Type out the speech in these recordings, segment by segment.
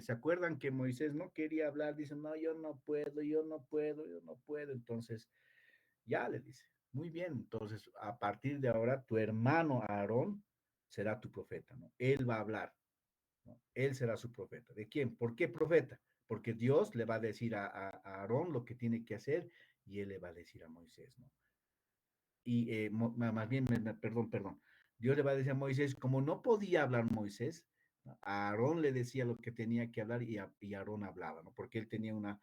se acuerdan que Moisés no quería hablar, dice, no, yo no puedo, yo no puedo, yo no puedo. Entonces, ya le dice, muy bien, entonces a partir de ahora tu hermano Aarón será tu profeta, ¿no? Él va a hablar, ¿no? Él será su profeta. ¿De quién? ¿Por qué profeta? Porque Dios le va a decir a Aarón lo que tiene que hacer y él le va a decir a Moisés, ¿no? Y más bien, perdón, Dios le va a decir a Moisés, como no podía hablar Moisés, ¿no? A Aarón le decía lo que tenía que hablar y Aarón hablaba, ¿no? Porque él tenía una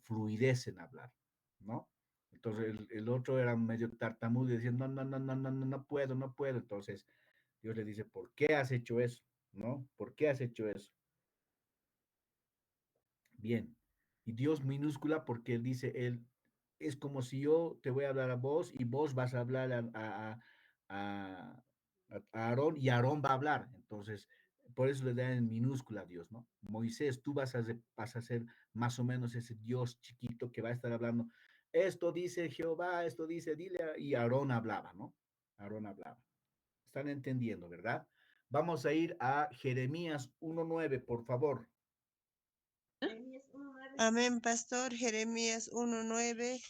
fluidez en hablar, ¿no? Entonces el otro era medio tartamudo y decía, no, no, no, no, no, no, no puedo, no puedo. Entonces Dios le dice, ¿por qué has hecho eso? ¿No? ¿Por qué has hecho eso? Bien. Y Dios minúscula porque él dice, él es como si yo te voy a hablar a vos y vos vas a hablar a, a Aarón y Aarón va a hablar. Entonces, por eso le dan en minúscula a Dios, ¿no? Moisés, tú vas a ser más o menos ese Dios chiquito que va a estar hablando. Esto dice Jehová, esto dice, dile, y Aarón hablaba, ¿no? Aarón hablaba. Están entendiendo, ¿verdad? Vamos a ir a Jeremías 1:9, por favor. Amén, pastor. Jeremías 1:9.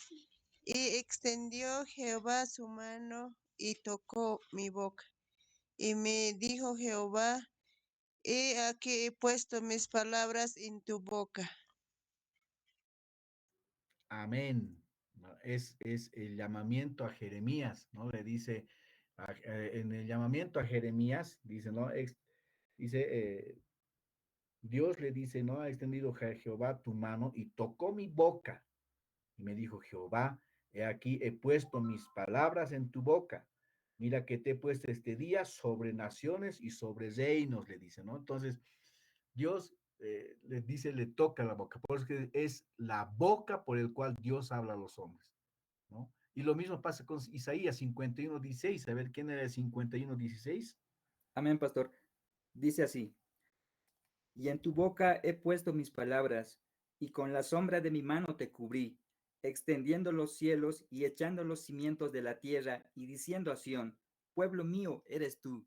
Y extendió Jehová su mano y tocó mi boca. Y me dijo Jehová, he aquí he puesto mis palabras en tu boca. Amén. ¿No? Es el llamamiento a Jeremías, ¿no? Le dice, en el llamamiento a Jeremías, dice, ¿no? Dice, Dios le dice, ¿no? Ha extendido Jehová tu mano y tocó mi boca. Y me dijo, Jehová, he aquí, he puesto mis palabras en tu boca. Mira que te he puesto este día sobre naciones y sobre reinos, le dice, ¿no? Entonces, Dios le dice, le toca la boca, porque es la boca por el cual Dios habla a los hombres, ¿no? Y lo mismo pasa con Isaías 51:16. A ver, ¿quién era el 51:16? Amén, pastor. Dice así, y en tu boca he puesto mis palabras, y con la sombra de mi mano te cubrí, extendiendo los cielos y echando los cimientos de la tierra, y diciendo a Sión, pueblo mío eres tú.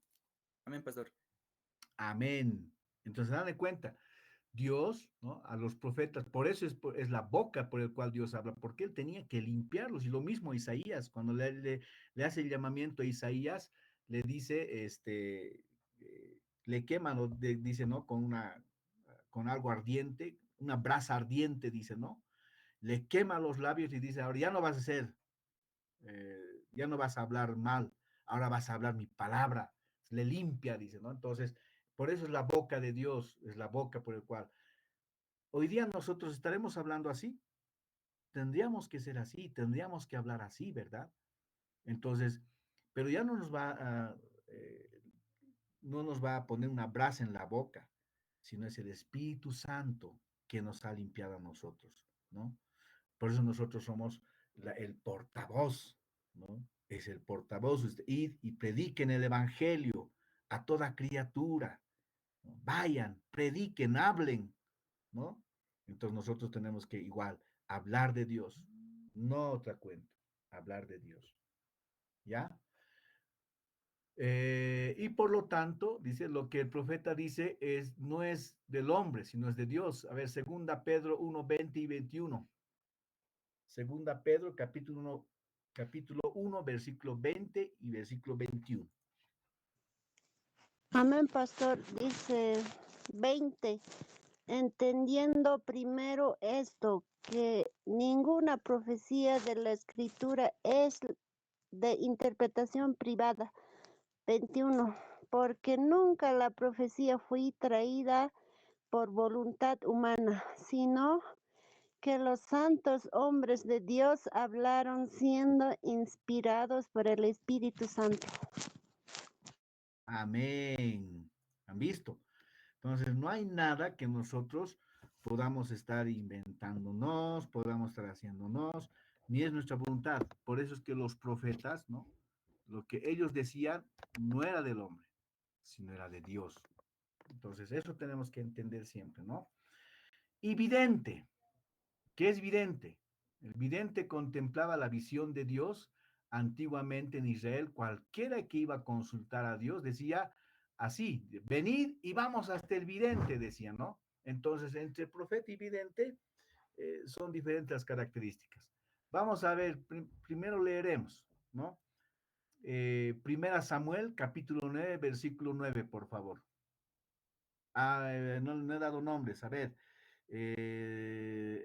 Amén, pastor. Amén. Entonces, dan de cuenta, Dios, ¿no? A los profetas, por eso es la boca por el cual Dios habla, porque él tenía que limpiarlos. Y lo mismo Isaías, cuando le hace el llamamiento a Isaías, le dice, le queman, dice, ¿no? Con algo ardiente, una brasa ardiente, dice, ¿no? Le quema los labios y dice, ahora ya no vas a ser, ya no vas a hablar mal, ahora vas a hablar mi palabra, le limpia, dice, ¿no? Entonces, por eso es la boca de Dios, es la boca por el cual hoy día nosotros estaremos hablando así, tendríamos que ser así, tendríamos que hablar así, ¿verdad? Entonces, pero ya no nos va a poner una brasa en la boca, sino es el Espíritu Santo que nos ha limpiado a nosotros, ¿no? Por eso nosotros somos el portavoz, ¿no? Es el portavoz, id y prediquen el Evangelio a toda criatura, ¿no? Vayan, prediquen, hablen, ¿no? Entonces nosotros tenemos que igual hablar de Dios, no otra cuenta, hablar de Dios, ¿ya? Y por lo tanto, dice, lo que el profeta dice no es del hombre, sino es de Dios. A ver, segunda Pedro 1:20 y 21. Segunda Pedro, capítulo 1, versículo 20 y versículo 21. Amén, pastor. Dice 20. Entendiendo primero esto, que ninguna profecía de la escritura es de interpretación privada. 21. Porque nunca la profecía fue traída por voluntad humana, sino que los santos hombres de Dios hablaron siendo inspirados por el Espíritu Santo. Amén. ¿Han visto? Entonces, no hay nada que nosotros podamos estar inventándonos, podamos estar haciéndonos, ni es nuestra voluntad. Por eso es que los profetas, ¿no? Lo que ellos decían no era del hombre, sino era de Dios. Entonces, eso tenemos que entender siempre, ¿no? Y vidente. ¿Qué es vidente? El vidente contemplaba la visión de Dios. Antiguamente en Israel, cualquiera que iba a consultar a Dios decía así, venid y vamos hasta el vidente, decía, ¿no? Entonces, entre profeta y vidente son diferentes las características. Vamos a ver, primero leeremos, ¿no? Primera Samuel, capítulo 9, versículo 9, por favor. No he dado nombres, a ver.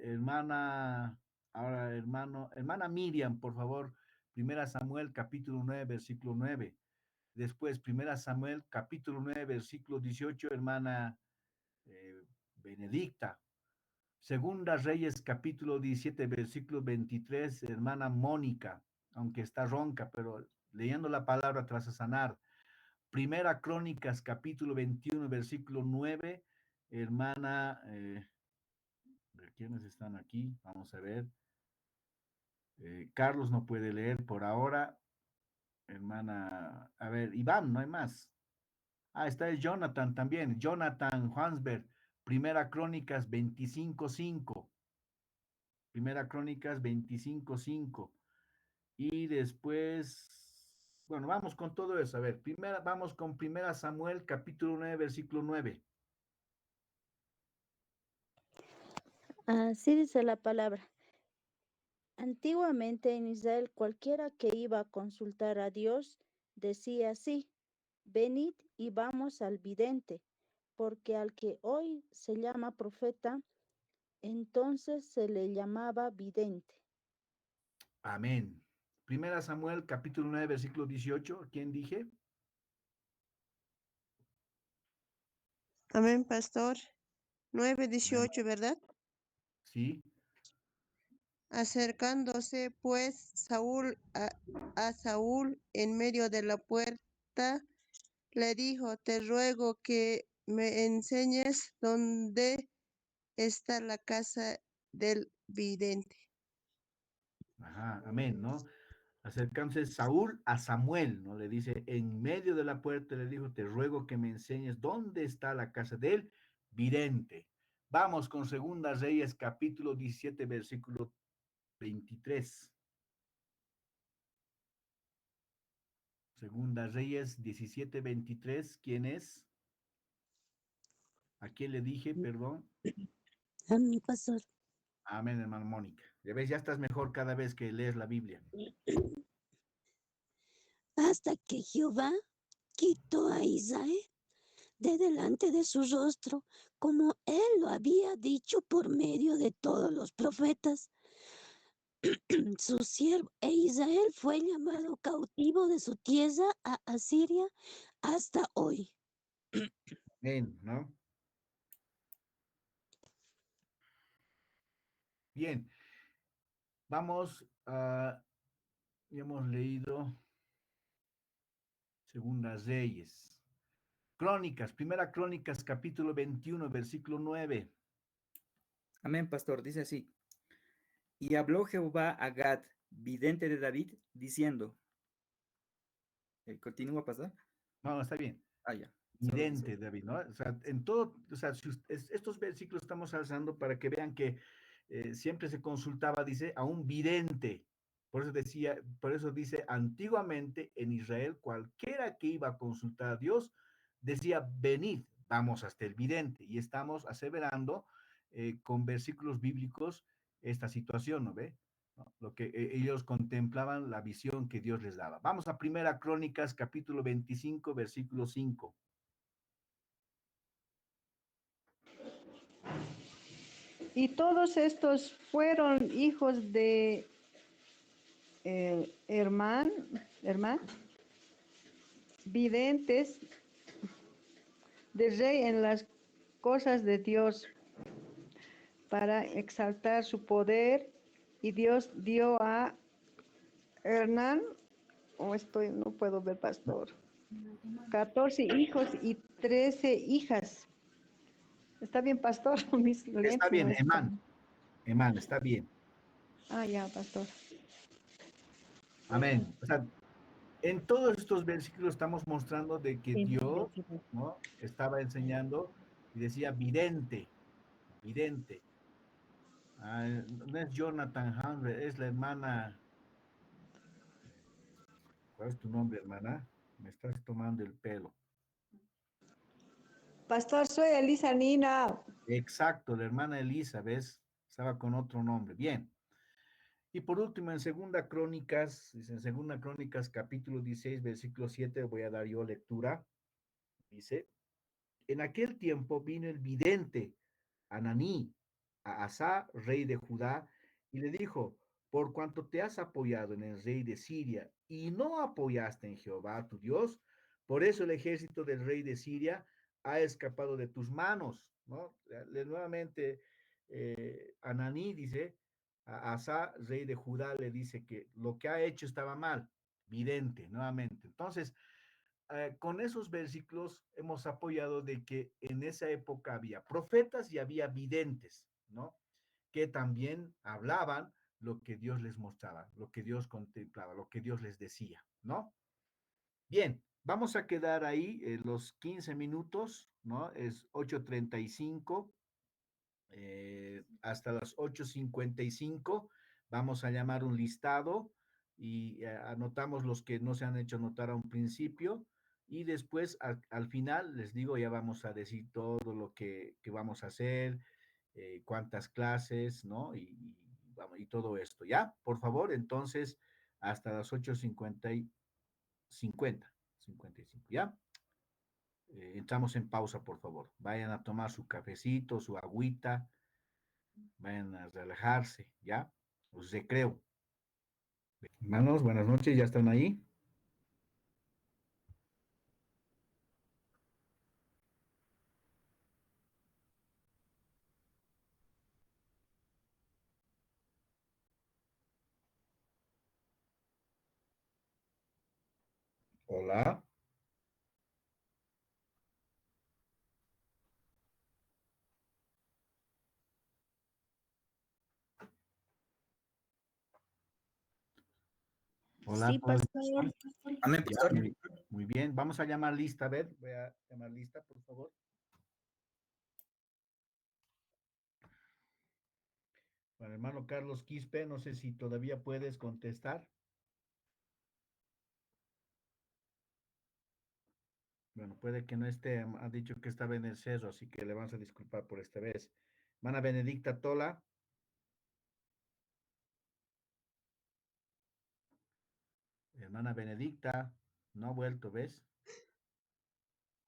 Hermana, ahora hermana Miriam, por favor. Primera Samuel, capítulo 9, versículo 9. Después, Primera Samuel, capítulo 9, versículo 18, hermana Benedicta. Segunda Reyes, capítulo 17, versículo 23, hermana Mónica, aunque está ronca, pero leyendo la palabra tras a sanar. Primera Crónicas, capítulo 21, versículo 9, hermana, ¿quiénes están aquí? Vamos a ver. Carlos no puede leer por ahora. Hermana, a ver, Iván, no hay más. Ah, está el Jonathan también. Jonathan Juansberg, Primera Crónicas 25:5. Primera Crónicas 25:5. Y después, bueno, vamos con todo eso. A ver, vamos con Primera Samuel, capítulo 9, versículo 9. Así dice la palabra. Antiguamente en Israel cualquiera que iba a consultar a Dios decía así, venid y vamos al vidente, porque al que hoy se llama profeta, entonces se le llamaba vidente. Amén. Primera Samuel, capítulo 9, versículo 18. ¿Quién dije? Amén, pastor. 9:18, Amén. ¿verdad? Sí. Acercándose pues Saúl a Saúl en medio de la puerta, le dijo, te ruego que me enseñes dónde está la casa del vidente. Ajá, amén, ¿no? Acercándose Saúl a Samuel, ¿no? Le dice, en medio de la puerta le dijo, te ruego que me enseñes dónde está la casa del vidente. Vamos con Segunda Reyes, capítulo 17, versículo 23. Segunda Reyes 17, 23. ¿Quién es? ¿A quién le dije, perdón? A mi pastor. Amén, hermano Mónica. Ya ves, ya estás mejor cada vez que lees la Biblia. Hasta que Jehová quitó a Israel de delante de su rostro, como él lo había dicho por medio de todos los profetas. Su siervo, e Israel fue llamado cautivo de su tierra a Asiria hasta hoy. Amén, ¿no? Bien, vamos a, ya hemos leído Segunda Reyes. Crónicas, Primera Crónicas, capítulo 21, versículo 9. Amén, pastor. Dice así. Y habló Jehová a Gad, vidente de David, diciendo. ¿Continúa, pastor? No, está bien. Ah, ya. Solo dice. Vidente, David, ¿no? O sea, en todo, o sea, estos versículos estamos alzando para que vean que siempre se consultaba, dice, a un vidente. Por eso decía, por eso dice, antiguamente en Israel, cualquiera que iba a consultar a Dios, decía, venid, vamos hasta el vidente. Y estamos aseverando con versículos bíblicos esta situación, ¿no ve? ¿No? Lo que ellos contemplaban, la visión que Dios les daba. Vamos a Primera Crónicas, capítulo 25, versículo 5. Y todos estos fueron hijos de Hermán, videntes del rey en las cosas de Dios, para exaltar su poder. Y Dios dio a Hernán, no puedo ver, pastor, 14 hijos y 13 hijas. ¿Está bien, pastor? Mis Está lentes no bien, están. Emán, está bien. Ah, ya, pastor. Amén. O sea, en todos estos versículos estamos mostrando de que Dios, ¿no? Estaba enseñando y decía vidente, vidente. No es Jonathan Hambre, es la hermana. ¿Cuál es tu nombre, hermana? Me estás tomando el pelo. Pastor, soy Elisa Nina. Exacto, la hermana Elisa, ¿ves? Estaba con otro nombre. Bien. Y por último, en Segunda Crónicas, dice en Segunda Crónicas, capítulo 16, versículo 7, voy a dar yo lectura. Dice, en aquel tiempo vino el vidente Ananí a Asa, rey de Judá, y le dijo, por cuanto te has apoyado en el rey de Siria y no apoyaste en Jehová tu Dios, por eso el ejército del rey de Siria ha escapado de tus manos, ¿no? Nuevamente, Ananí dice, a Asa, rey de Judá, le dice que lo que ha hecho estaba mal, vidente, nuevamente. Entonces, con esos versículos hemos apoyado de que en esa época había profetas y había videntes, ¿no? Que también hablaban lo que Dios les mostraba, lo que Dios contemplaba, lo que Dios les decía, ¿no? Bien, vamos a quedar ahí los 15 minutos, ¿no? Es 8:35 hasta las 8:55. Vamos a llamar un listado y anotamos los que no se han hecho anotar a un principio y después al final les digo, ya vamos a decir todo lo que vamos a hacer, cuántas clases, ¿no? Y todo esto, ¿ya? Por favor, entonces, hasta las 8:50 55, ¿ya? Entramos en pausa, por favor. Vayan a tomar su cafecito, su agüita, vayan a relajarse, ¿ya? Los recreo. Hermanos, buenas noches, ¿ya están ahí? Hola. Hola, Sí, ¿todos pastor. están? Amén, Ya, pastor. muy bien. Vamos a llamar lista, a ver, voy a llamar lista, por favor. Bueno, hermano Carlos Quispe, no sé si todavía puedes contestar. Bueno, puede que no esté, ha dicho que estaba en el cerro, así que le vamos a disculpar por esta vez. Hermana Benedicta Tola, hermana Benedicta, no ha vuelto, ¿ves?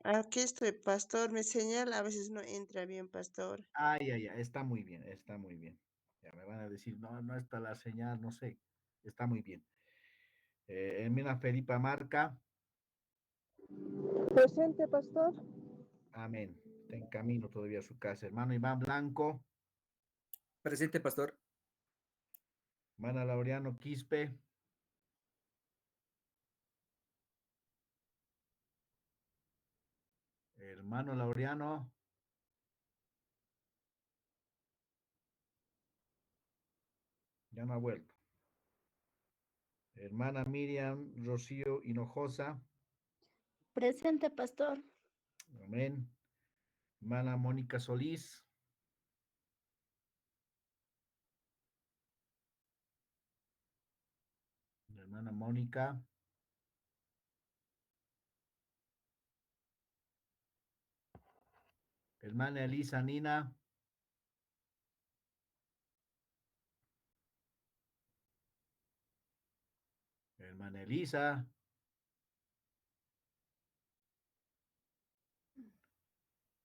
Aquí estoy, pastor. Mi señal a veces no entra bien, pastor. Ay, ay, ay, está muy bien, está muy bien. Ya me van a decir, no, no está la señal, no sé, está muy bien. Hermana Felipa Marca, Presente, pastor. amén. Está en camino todavía a su casa. Hermano Iván Blanco, Presente, pastor. hermana Laureano Quispe, hermano Laureano, ya no ha vuelto. Hermana Miriam Rocío Hinojosa, Presente, pastor. amén. Hermana Mónica Solís, hermana Mónica, hermana Elisa Nina, hermana Elisa,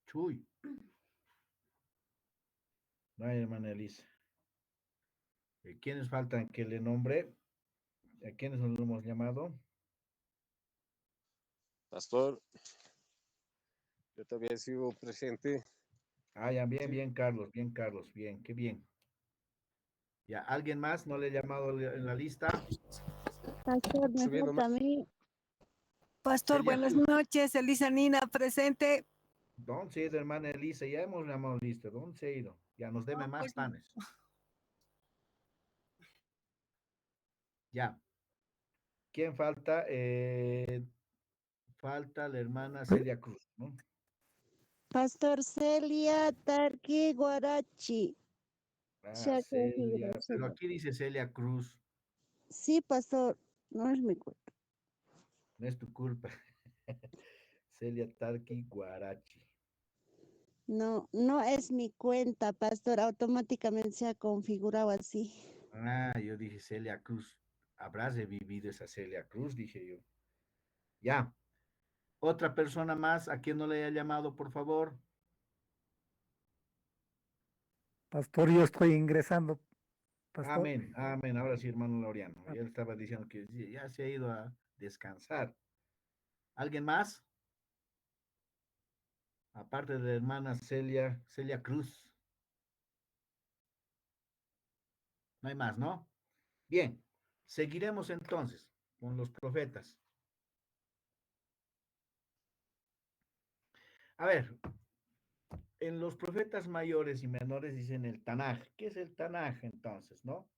Chuy, no hay hermana Elisa. ¿Quiénes faltan que le nombre? ¿A quiénes nos hemos llamado? Pastor, yo todavía sigo presente. Ah, ya, bien, Sí, bien, Carlos, bien, qué bien. Ya, ¿alguien más no le he llamado en la lista? Pastor, me subiendo falta a más. mí. Pastor, Celia buenas Cruz. noches. Elisa Nina, presente. ¿Dónde se ha ido, hermana Elisa? Ya hemos llamado lista. ¿Dónde se ha ido? Ya nos debe No, más pues, panes. Ya. ¿Quién falta? Falta la hermana Celia Cruz, ¿no? Pastor Celia Tarqui Guarachi. Ah, Chaco, Celia. Pero Celia. aquí dice Celia Cruz. Sí, pastor, no es mi culpa. No es tu culpa. Celia Tarqui Guarachi. No, no es mi cuenta, pastor. Automáticamente se ha configurado así. Ah, yo dije Celia Cruz. Habrás revivido esa Celia Cruz, dije yo. Ya. Otra persona más a quien no le haya llamado, por favor. Pastor, yo estoy ingresando, pastor. Amén, amén. Ahora sí, hermano Laureano. Ah, Él estaba diciendo que ya se ha ido a descansar. ¿Alguien más? Aparte de la hermana Celia Cruz. No hay más, ¿no? Bien, seguiremos entonces con los profetas. A ver, en los profetas mayores y menores dicen el Tanaj. ¿Qué es el Tanaj entonces, no?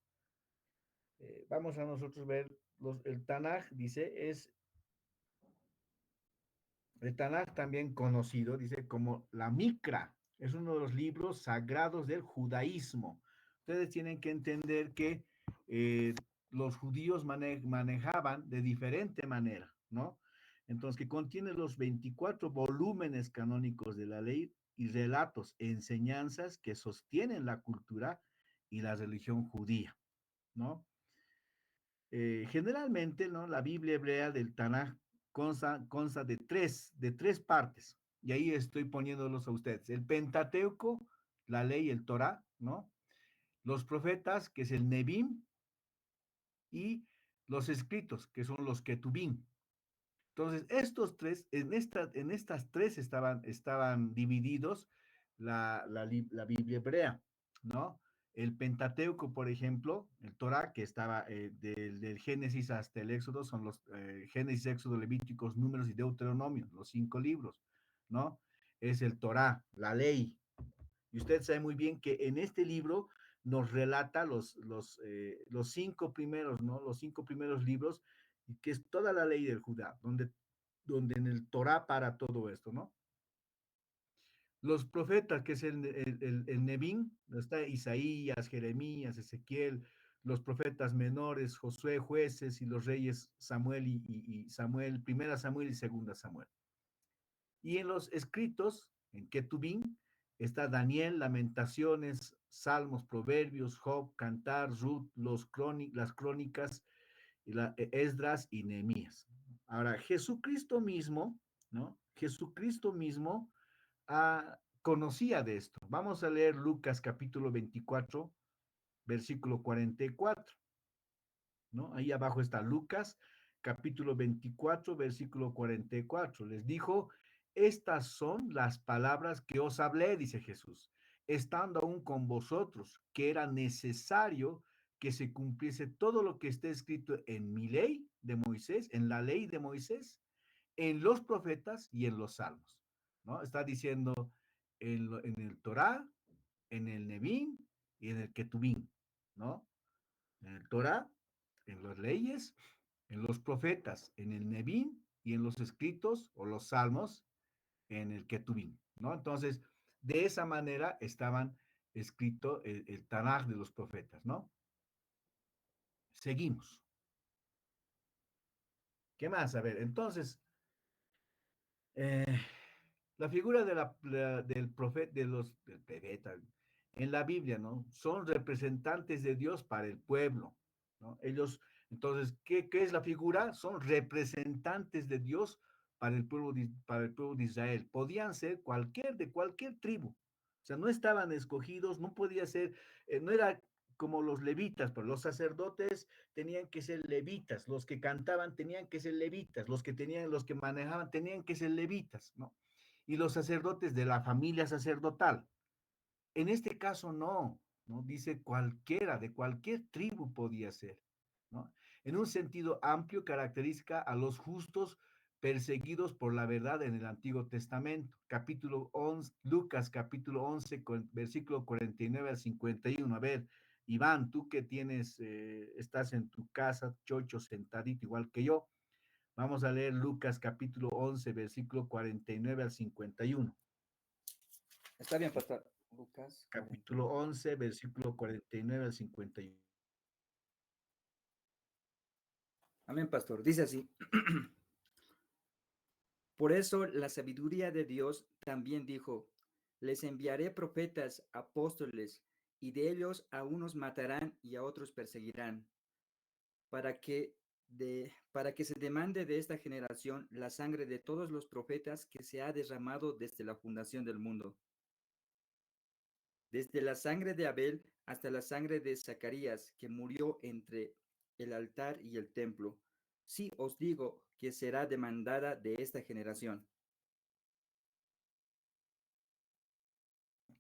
Vamos a nosotros ver el Tanaj, dice, es el Tanaj también conocido, dice, como la Mikra. Es uno de los libros sagrados del judaísmo. Ustedes tienen que entender que los judíos manejaban de diferente manera, ¿no? Entonces, que contiene los 24 volúmenes canónicos de la ley y relatos, enseñanzas que sostienen la cultura y la religión judía, ¿no? Generalmente, ¿no? La Biblia hebrea del Tanaj consta de tres partes, y ahí estoy poniéndolos a ustedes. El Pentateuco, la ley, el Torah, ¿no? Los profetas, que es el Nebim, y los escritos, que son los Ketubim. Entonces, estos tres, en estas tres estaban divididos la Biblia hebrea, ¿no? El Pentateuco, por ejemplo, el Torah, que estaba del Génesis hasta el Éxodo, son los Génesis, Éxodo, Levíticos, Números y Deuteronomio, los 5 libros, ¿no? Es el Torah, la ley. Y usted sabe muy bien que en este libro nos relata los 5 primeros, ¿no? Los 5 primeros libros, que es toda la ley del Judá, donde en el Torah para todo esto, ¿no? Los profetas, que es el Nebín, está Isaías, Jeremías, Ezequiel, los profetas menores, Josué, jueces y los reyes Samuel y Samuel, primera Samuel y segunda Samuel. Y en los escritos, en Ketubín, está Daniel, Lamentaciones, Salmos, Proverbios, Job, Cantar, Ruth, las crónicas, Esdras y Nehemías. Ahora, Jesucristo mismo, ¿no? Jesucristo mismo conocía de esto. Vamos a leer Lucas capítulo 24, versículo 44, ¿no? Ahí abajo está Lucas capítulo 24, versículo 44. Les dijo, estas son las palabras que os hablé, dice Jesús, estando aún con vosotros, que era necesario que se cumpliese todo lo que está escrito en mi ley de Moisés, en la ley de Moisés, en los profetas y en los salmos, ¿no? Está diciendo en el Torah, en el Nebín y en el Ketubín, ¿no? En el Torah, en las leyes, en los profetas, en el Nebín y en los escritos o los salmos, en el Ketubín, ¿no? Entonces, de esa manera estaban escrito el Tanaj de los profetas, ¿no? Seguimos. ¿Qué más? A ver, entonces, eh, la figura del profeta, del profeta, en la Biblia, ¿no? Son representantes de Dios para el pueblo, ¿no? Ellos, entonces, ¿qué es la figura? Son representantes de Dios para el pueblo de Israel. Podían ser de cualquier tribu. O sea, no estaban escogidos, no podía ser, no era como los levitas, pero los sacerdotes tenían que ser levitas, los que cantaban tenían que ser levitas, los que manejaban tenían que ser levitas, ¿no? Y los sacerdotes de la familia sacerdotal. En este caso no, ¿no? Dice cualquiera, de cualquier tribu podía ser, ¿no? En un sentido amplio caracteriza a los justos perseguidos por la verdad en el Antiguo Testamento. Capítulo 11, Lucas capítulo 11, versículo 49 al 51. A ver, Iván, tú que estás en tu casa, chocho, sentadito igual que yo, vamos a leer Lucas capítulo 11, versículo 49 al 51. Está bien, pastor. Lucas 40. Capítulo 11, versículo 49 al 51. Amén, pastor. Dice así. Por eso la sabiduría de Dios también dijo, Les enviaré profetas, apóstoles, y de ellos a unos matarán y a otros perseguirán, para que se demande de esta generación la sangre de todos los profetas que se ha derramado desde la fundación del mundo, desde la sangre de Abel hasta la sangre de Zacarías, que murió entre el altar y el templo. Sí os digo que será demandada de esta generación.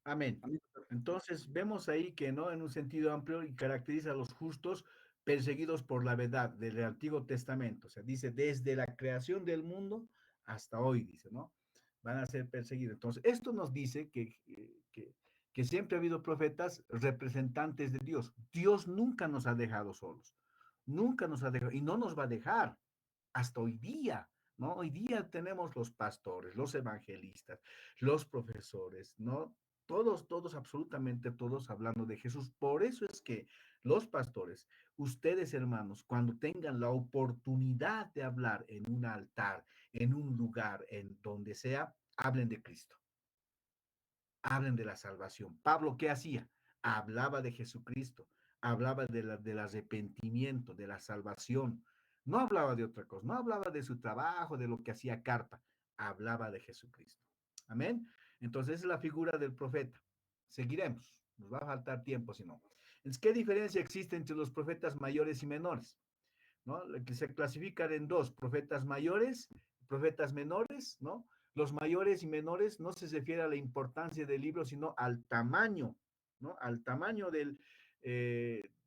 Amén. Amén. Entonces vemos ahí que no en un sentido amplio y caracteriza a los justos perseguidos por la verdad del Antiguo Testamento. O sea, dice desde la creación del mundo hasta hoy, dice, ¿no? Van a ser perseguidos. Entonces, esto nos dice que siempre ha habido profetas representantes de Dios. Dios nunca nos ha dejado solos. Nunca nos ha dejado y no nos va a dejar hasta hoy día. ¿No? Hoy día tenemos los pastores, los evangelistas, los profesores, ¿no? Todos, absolutamente todos hablando de Jesús. Por eso es que los pastores, ustedes hermanos, cuando tengan la oportunidad de hablar en un altar, en un lugar, en donde sea, hablen de Cristo, hablen de la salvación. Pablo, ¿qué hacía? Hablaba de Jesucristo, hablaba del arrepentimiento, de la salvación. No hablaba de otra cosa, no hablaba de su trabajo, de lo que hacía Carpa, hablaba de Jesucristo. Amén. Entonces, esa es la figura del profeta. Seguiremos, nos va a faltar tiempo si no. Entonces, ¿qué diferencia existe entre los profetas mayores y menores? ¿No? Que se clasifican en dos, profetas mayores, profetas menores, ¿no? Los mayores y menores no se refiere a la importancia del libro, sino al tamaño, ¿no? Al tamaño del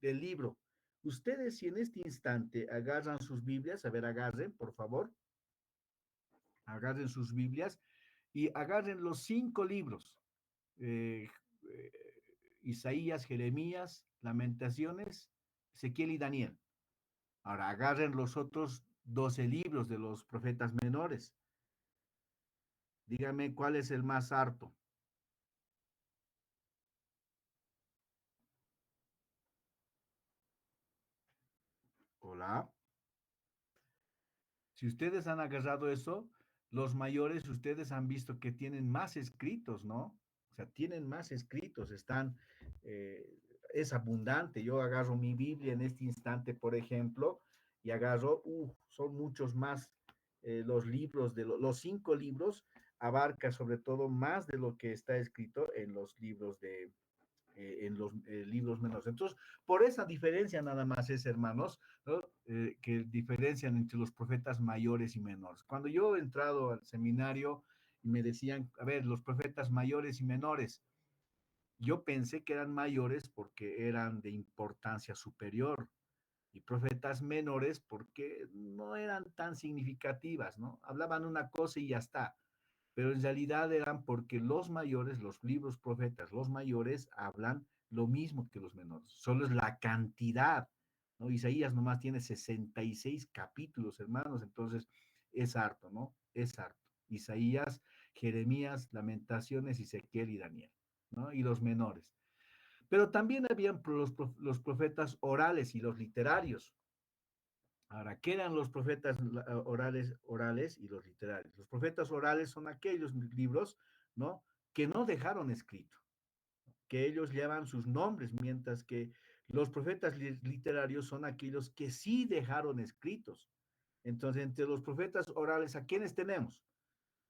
libro. Ustedes, si en este instante agarran sus Biblias, a ver, agarren, por favor, agarren sus Biblias y agarren los 5 libros, eh, eh, Isaías, Jeremías, Lamentaciones, Ezequiel y Daniel. Ahora agarren los otros 12 libros de los profetas menores. Díganme cuál es el más harto. Hola. Si ustedes han agarrado eso, los mayores, ustedes han visto que tienen más escritos, ¿no? O sea, tienen más escritos, eh, es abundante. Yo agarro mi Biblia en este instante, por ejemplo, y agarro, son muchos más los libros, los 5 libros, abarca sobre todo más de lo que está escrito en los libros en los libros menores. Entonces, por esa diferencia nada más es, hermanos, ¿no? Que diferencian entre los profetas mayores y menores. Cuando yo he entrado al seminario y me decían, a ver, los profetas mayores y menores, yo pensé que eran mayores porque eran de importancia superior y profetas menores porque no eran tan significativas, ¿no? Hablaban una cosa y ya está, pero en realidad eran porque los mayores, los libros profetas, los mayores hablan lo mismo que los menores, solo es la cantidad, ¿no? Isaías nomás tiene 66 capítulos, hermanos, entonces es harto, ¿no? Es harto. Isaías, Jeremías, Lamentaciones, Ezequiel y Daniel, ¿no? Y los menores. Pero también habían los profetas orales y los literarios. Ahora, ¿qué eran los profetas orales y los literarios? Los profetas orales son aquellos libros, ¿no? Que no dejaron escrito, que ellos llevan sus nombres, mientras que los profetas literarios son aquellos que sí dejaron escritos. Entonces, entre los profetas orales, ¿a quiénes tenemos?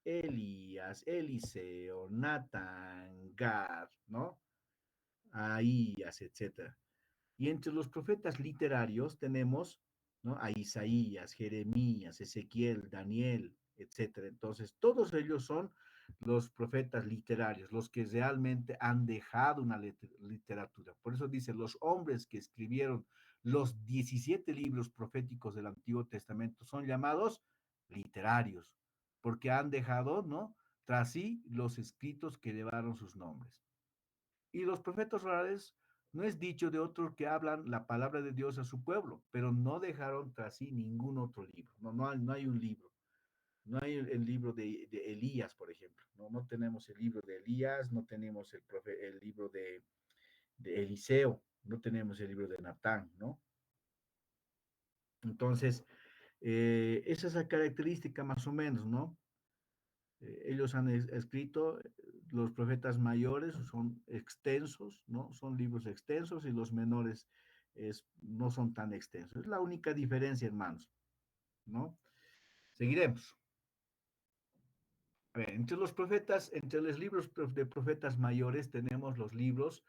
Elías, Eliseo, Natán, Gad, ¿no? Ahías, etcétera. Y entre los profetas literarios tenemos, ¿no? A Isaías, Jeremías, Ezequiel, Daniel, etcétera. Entonces, todos ellos son los profetas literarios, los que realmente han dejado una literatura. Por eso dice, los hombres que escribieron los 17 libros proféticos del Antiguo Testamento son llamados literarios, porque han dejado, ¿no? Tras sí los escritos que llevaron sus nombres. Y los profetas orales no es dicho de otros que hablan la palabra de Dios a su pueblo, pero no dejaron tras sí ningún otro libro. No hay un libro. No hay el libro de Elías, por ejemplo. No tenemos el libro de Elías, no tenemos el libro de Eliseo, no tenemos el libro de Natán, ¿no? Entonces, esa es la característica más o menos, ¿no? Ellos han escrito los profetas mayores son extensos, ¿no? Son libros extensos y los menores no son tan extensos. Es la única diferencia, hermanos, ¿no? Seguiremos. A ver, entre los profetas, entre los libros de profetas mayores tenemos los libros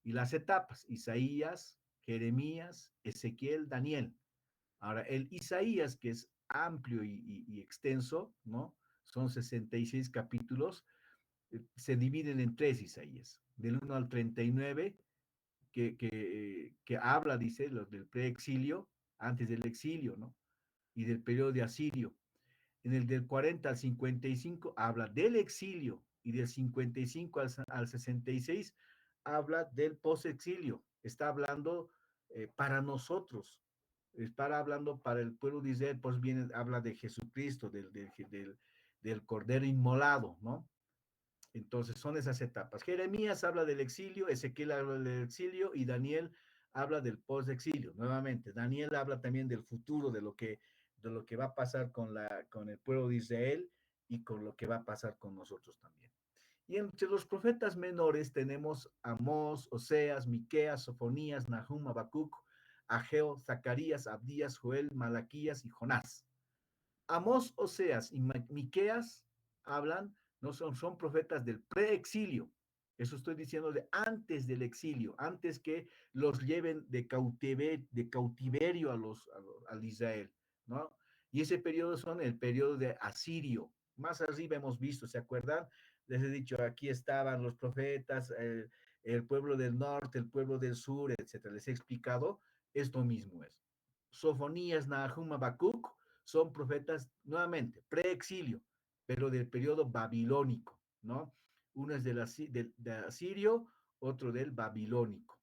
y las etapas, Isaías, Jeremías, Ezequiel, Daniel. Ahora, el Isaías, que es amplio y extenso, ¿no? Son 66 capítulos, se dividen en tres Isaías, del 1 al 39, que habla, dice, los del preexilio, antes del exilio, ¿no? Y del periodo de Asirio. En el del 40 al 55 habla del exilio y del 55 al 66 habla del posexilio. Está hablando para nosotros, está hablando para el pueblo de Israel, pues viene, habla de Jesucristo, del Cordero inmolado, ¿no? Entonces son esas etapas. Jeremías habla del exilio, Ezequiel habla del exilio y Daniel habla del post-exilio. Nuevamente, Daniel habla también del futuro, de lo que va a pasar con el pueblo de Israel y con lo que va a pasar con nosotros también. Y entre los profetas menores tenemos Amós, Oseas, Miqueas, Sofonías, Nahum, Habacuc, Ageo, Zacarías, Abdías, Joel, Malaquías y Jonás. Amós, Oseas y Miqueas hablan, no son profetas del preexilio. Eso estoy diciendo de antes del exilio, antes que los lleven de cautiverio al Israel, ¿no? Y ese periodo son el periodo de Asirio. Más arriba hemos visto, ¿se acuerdan? Les he dicho, aquí estaban los profetas, el pueblo del norte, el pueblo del sur, etcétera. Les he explicado, esto mismo es. Sofonías, Nahum, Habacuc, son profetas nuevamente, preexilio, pero del periodo babilónico, ¿no? Uno es de Asirio, otro del babilónico.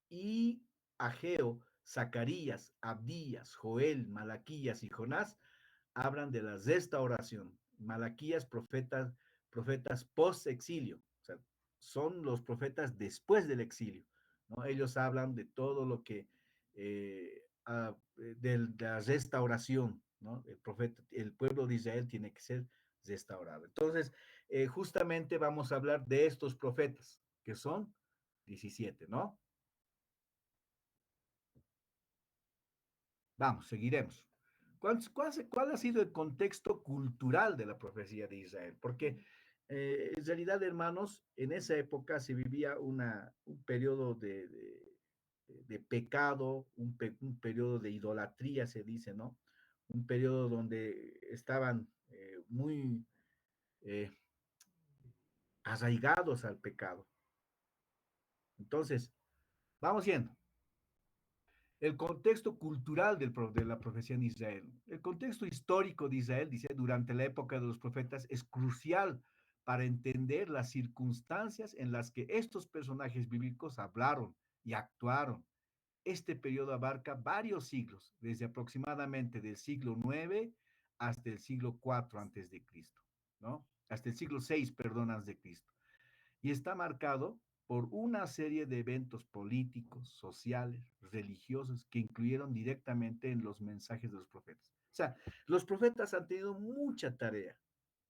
Y Ageo, Zacarías, Abdías, Joel, Malaquías y Jonás hablan de la restauración. Malaquías, profetas post-exilio, o sea, son los profetas después del exilio, ¿no? Ellos hablan de todo lo que de la restauración, ¿no? El pueblo de Israel tiene que ser restaurado. Entonces, justamente vamos a hablar de estos profetas, que son 17, ¿no? Vamos, seguiremos. ¿Cuál ha sido el contexto cultural de la profecía de Israel? Porque en realidad, hermanos, en esa época se vivía un periodo de pecado, un periodo de idolatría, se dice, ¿no? Un periodo donde estaban muy eh, arraigados al pecado. Entonces, vamos viendo. El contexto cultural de la profecía en Israel. El contexto histórico de Israel, dice, durante la época de los profetas es crucial para entender las circunstancias en las que estos personajes bíblicos hablaron y actuaron. Este periodo abarca varios siglos, desde aproximadamente del siglo 9 hasta el siglo 4 antes de Cristo, ¿no? Hasta el siglo 6, perdón, antes de Cristo. Y está marcado por una serie de eventos políticos, sociales, religiosos, que incluyeron directamente en los mensajes de los profetas. O sea, los profetas han tenido mucha tarea,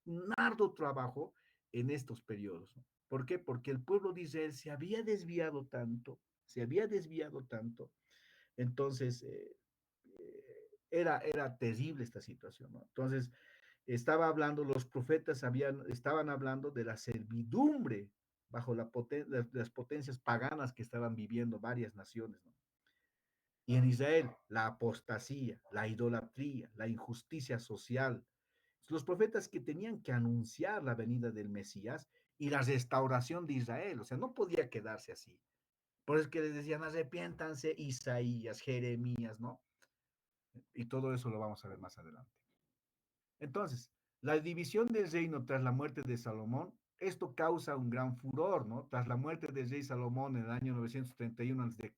un arduo trabajo en estos periodos, ¿no? ¿Por qué? Porque el pueblo de Israel se había desviado tanto, entonces era terrible esta situación, ¿no? Entonces, los profetas estaban hablando de la servidumbre bajo las potencias paganas que estaban viviendo varias naciones, ¿no? Y en Israel, la apostasía, la idolatría, la injusticia social. Los profetas que tenían que anunciar la venida del Mesías y la restauración de Israel, o sea, no podía quedarse así. Por eso es que les decían, arrepiéntanse, Isaías, Jeremías, ¿no? Y todo eso lo vamos a ver más adelante. Entonces, la división del reino tras la muerte de Salomón, esto causa un gran furor, ¿no? Tras la muerte del rey Salomón en el año 931 a.C.,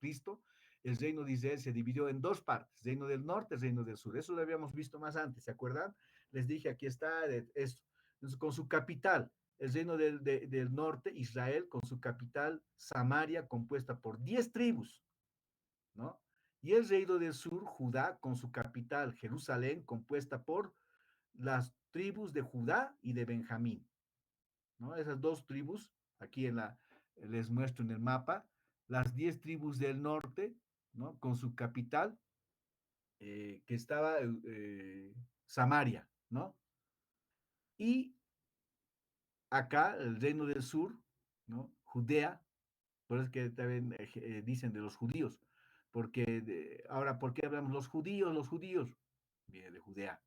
el reino de Israel se dividió en dos partes, reino del norte y reino del sur. Eso lo habíamos visto más antes, ¿se acuerdan? Les dije, aquí está esto. Entonces, con su capital, el reino del norte, Israel, con su capital, Samaria, compuesta por 10 tribus, ¿no? Y el reino del sur, Judá, con su capital, Jerusalén, compuesta por las tribus de Judá y de Benjamín. ¿no? Esas dos tribus, aquí les muestro en el mapa, las 10 tribus del norte, ¿no? Con su capital, que estaba Samaria, ¿no? Y acá, el reino del sur, ¿no? Judea, por eso es que también dicen de los judíos, porque ahora, ¿por qué hablamos los judíos? Los judíos, viene de Judea,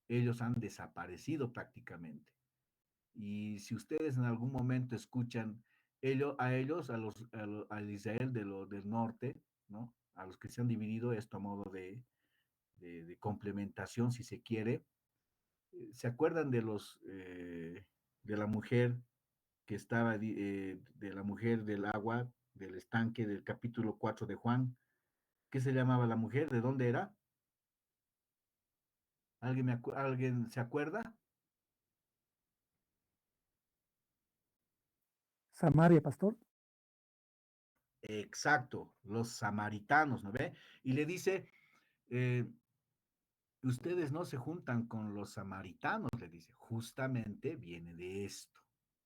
ellos han desaparecido prácticamente. Y si ustedes en algún momento escuchan al Israel del norte, ¿no? A los que se han dividido, esto a modo de complementación, si se quiere, ¿se acuerdan de la mujer que estaba, de la mujer del agua, del estanque del capítulo 4 de Juan? ¿Qué se llamaba la mujer? ¿De dónde era? ¿Alguien se acuerda? Samaria, pastor. Exacto, los samaritanos, ¿no ve? Y le dice, eh, ustedes no se juntan con los samaritanos, le dice, justamente viene de esto,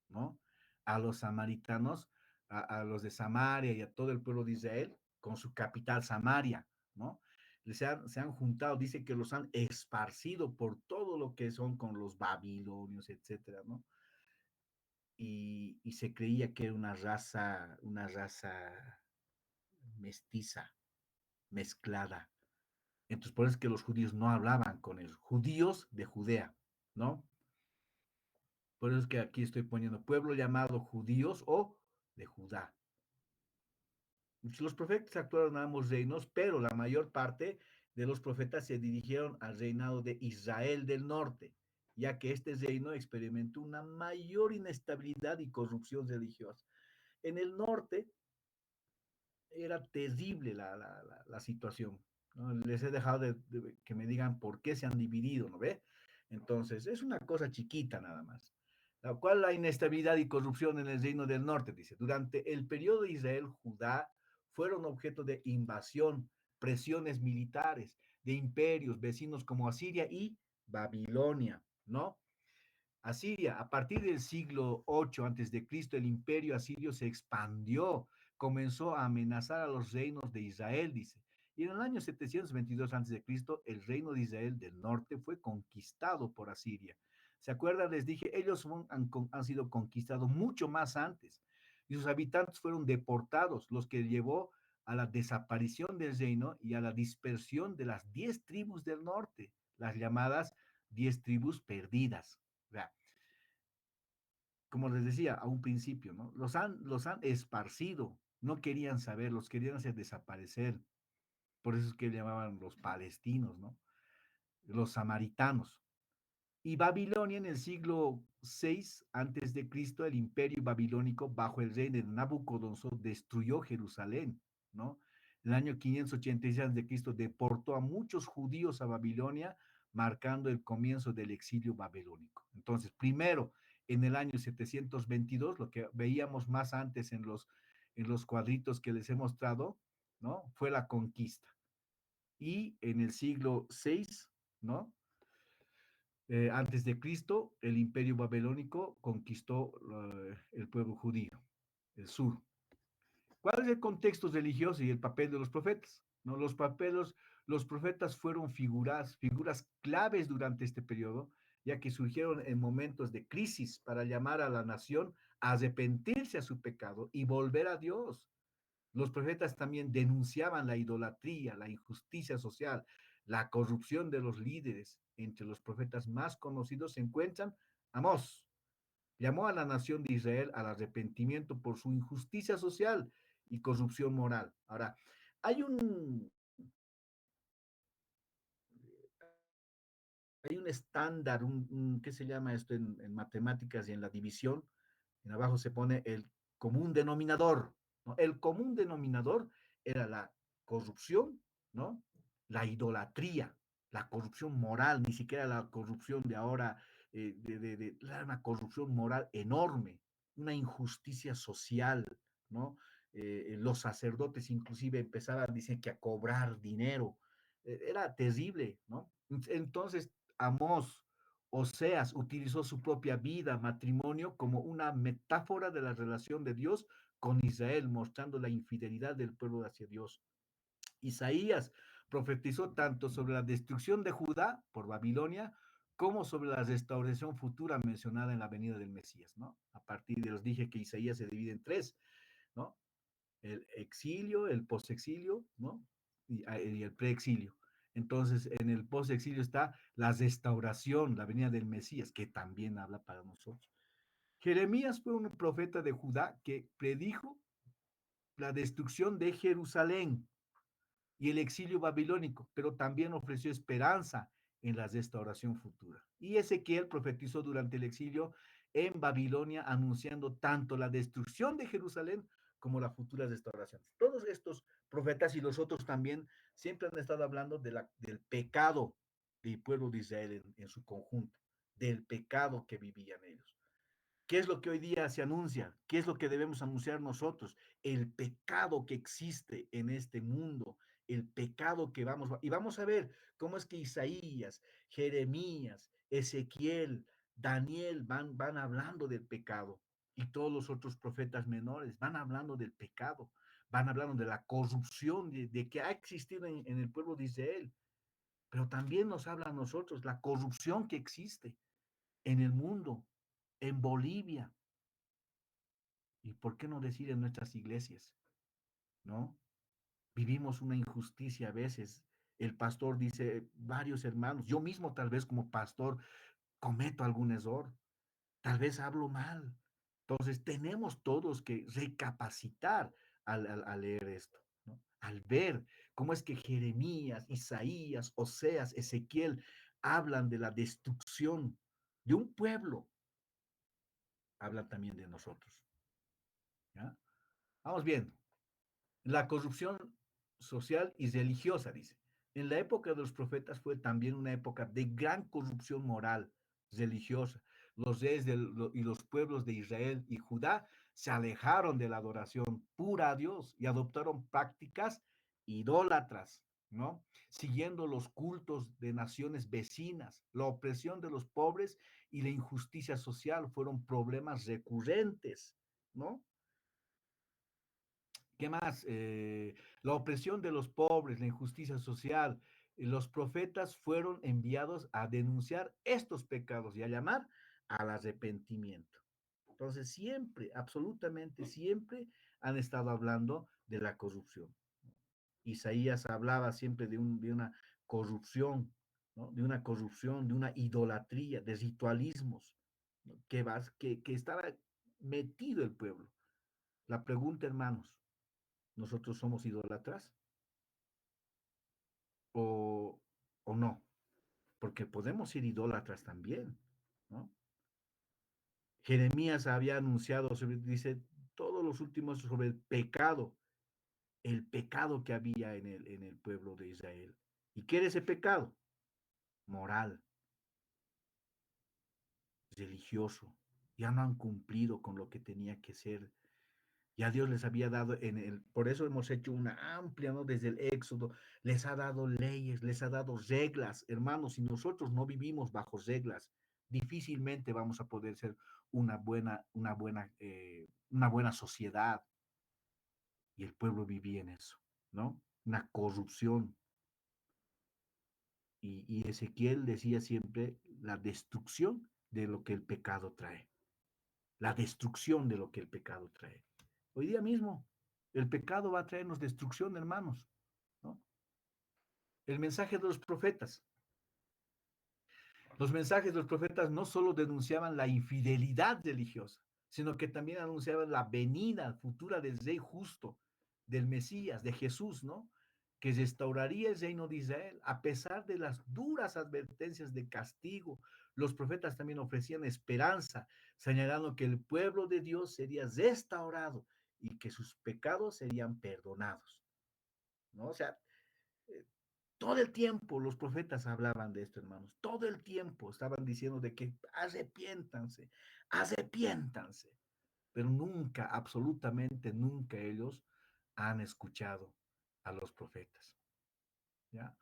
¿no? A los samaritanos, a los de Samaria y a todo el pueblo de Israel, con su capital Samaria, ¿no? Se han juntado, dice que los han esparcido por todo lo que son con los babilonios, etcétera, ¿no? Y se creía que era una raza mestiza, mezclada. Entonces, por eso es que los judíos no hablaban con ellos, judíos de Judea, ¿no? Por eso es que aquí estoy poniendo pueblo llamado judíos o de Judá. Los profetas actuaron a ambos reinos, pero la mayor parte de los profetas se dirigieron al reinado de Israel del norte, ya que este reino experimentó una mayor inestabilidad y corrupción religiosa. En el norte era terrible la situación, ¿no? Les he dejado que me digan por qué se han dividido, ¿no ve? Entonces, es una cosa chiquita nada más. La cual la inestabilidad y corrupción en el reino del norte, dice, durante el periodo de Israel-Judá fueron objeto de invasión, presiones militares, de imperios vecinos como Asiria y Babilonia, ¿no? Asiria, a partir del siglo 8 antes de Cristo, el imperio asirio se expandió, comenzó a amenazar a los reinos de Israel, dice. Y en el año 722 antes de Cristo, el reino de Israel del norte fue conquistado por Asiria. ¿Se acuerdan? Les dije, ellos han sido conquistados mucho más antes y sus habitantes fueron deportados, los que llevó a la desaparición del reino y a la dispersión de las 10 tribus del norte, las llamadas 10 tribus perdidas. O sea, como les decía a un principio, ¿no? Los han esparcido, no querían saber, los querían hacer desaparecer. Por eso es que llamaban los palestinos, ¿no? Los samaritanos. Y Babilonia en el siglo VI antes de Cristo, el imperio babilónico bajo el rey de Nabucodonosor destruyó Jerusalén, ¿no? En el año 586 antes de Cristo deportó a muchos judíos a Babilonia, marcando el comienzo del exilio babilónico. Entonces, primero, en el año 722, lo que veíamos más antes en los cuadritos que les he mostrado, ¿no? Fue la conquista. Y en el siglo VI, ¿no? Antes de Cristo, el imperio babilónico conquistó el pueblo judío, el sur. ¿Cuál es el contexto religioso y el papel de los profetas? ¿No? Los profetas fueron figuras claves durante este periodo, ya que surgieron en momentos de crisis para llamar a la nación a arrepentirse a su pecado y volver a Dios. Los profetas también denunciaban la idolatría, la injusticia social, la corrupción de los líderes. Entre los profetas más conocidos se encuentran Amós. Llamó a la nación de Israel al arrepentimiento por su injusticia social y corrupción moral. Ahora, hay hay un estándar, ¿qué se llama esto en matemáticas y en la división? En abajo se pone el común denominador, ¿no? El común denominador era la corrupción, ¿no? La idolatría, la corrupción moral, ni siquiera la corrupción de ahora, era una corrupción moral enorme, una injusticia social, ¿no? Los sacerdotes inclusive empezaban, dicen que a cobrar dinero, era terrible, ¿no? Entonces, Amós Oseas utilizó su propia vida, matrimonio, como una metáfora de la relación de Dios con Israel, mostrando la infidelidad del pueblo hacia Dios. Isaías profetizó tanto sobre la destrucción de Judá por Babilonia como sobre la restauración futura mencionada en la venida del Mesías, ¿no? A partir de los dije que Isaías se divide en tres, ¿no? El exilio, el posexilio, ¿no? Y el preexilio. Entonces, en el posexilio está la restauración, la venida del Mesías, que también habla para nosotros. Jeremías fue un profeta de Judá que predijo la destrucción de Jerusalén y el exilio babilónico, pero también ofreció esperanza en la restauración futura. Y Ezequiel profetizó durante el exilio en Babilonia, anunciando tanto la destrucción de Jerusalén como la futura restauración. Todos estos profetas y los otros también siempre han estado hablando del pecado del pueblo de Israel en su conjunto, del pecado que vivían ellos. ¿Qué es lo que hoy día se anuncia? ¿Qué es lo que debemos anunciar nosotros? El pecado que existe en este mundo, el pecado que y vamos a ver cómo es que Isaías, Jeremías, Ezequiel, Daniel van hablando del pecado y todos los otros profetas menores van hablando del pecado, van hablando de la corrupción de que ha existido en el pueblo de Israel, pero también nos habla a nosotros la corrupción que existe en el mundo, en Bolivia, y por qué no decir en nuestras iglesias, ¿no? Vivimos una injusticia a veces. El pastor dice, varios hermanos, yo mismo tal vez como pastor cometo algún error, tal vez hablo mal. Entonces tenemos todos que recapacitar al leer esto, ¿no? Al ver cómo es que Jeremías, Isaías, Oseas, Ezequiel hablan de la destrucción de un pueblo, hablan también de nosotros, ¿ya? Vamos viendo. La corrupción social y religiosa, dice. En la época de los profetas fue también una época de gran corrupción moral, religiosa. Los reyes y los pueblos de Israel y Judá se alejaron de la adoración pura a Dios y adoptaron prácticas idólatras, ¿no? Siguiendo los cultos de naciones vecinas. La opresión de los pobres y la injusticia social fueron problemas recurrentes, ¿no? ¿Qué más? La opresión de los pobres, la injusticia social. Los profetas fueron enviados a denunciar estos pecados y a llamar al arrepentimiento. Entonces, siempre, absolutamente siempre han estado hablando de la corrupción. Isaías hablaba siempre de una corrupción, ¿no? De una corrupción, de una idolatría, de ritualismos, ¿no? Que estaba metido el pueblo. La pregunta, hermanos, ¿nosotros somos idólatras o, o no? Porque podemos ser idólatras también, ¿no? Jeremías había anunciado, dice, todos los últimos sobre el pecado que había en el pueblo de Israel. ¿Y qué era ese pecado? Moral, religioso. Ya no han cumplido con lo que tenía que ser. Ya Dios les había dado por eso hemos hecho una amplia, ¿no? Desde el Éxodo, les ha dado leyes, les ha dado reglas, hermanos, si nosotros no vivimos bajo reglas, difícilmente vamos a poder ser una buena sociedad. Y el pueblo vivía en eso, ¿no? Una corrupción. Y Ezequiel decía siempre la destrucción de lo que el pecado trae. La destrucción de lo que el pecado trae. Hoy día mismo, el pecado va a traernos destrucción, hermanos, ¿no? El mensaje de los profetas. Los mensajes de los profetas no solo denunciaban la infidelidad religiosa, sino que también anunciaban la venida futura del Rey justo, del Mesías, de Jesús, ¿no? Que restauraría el reino de Israel. A pesar de las duras advertencias de castigo, los profetas también ofrecían esperanza, señalando que el pueblo de Dios sería restaurado y que sus pecados serían perdonados, ¿no? O sea, eh, todo el tiempo los profetas hablaban de esto, hermanos. Todo el tiempo estaban diciendo de que arrepiéntanse, arrepiéntanse. Pero nunca, absolutamente nunca ellos han escuchado a los profetas. ¿Ya?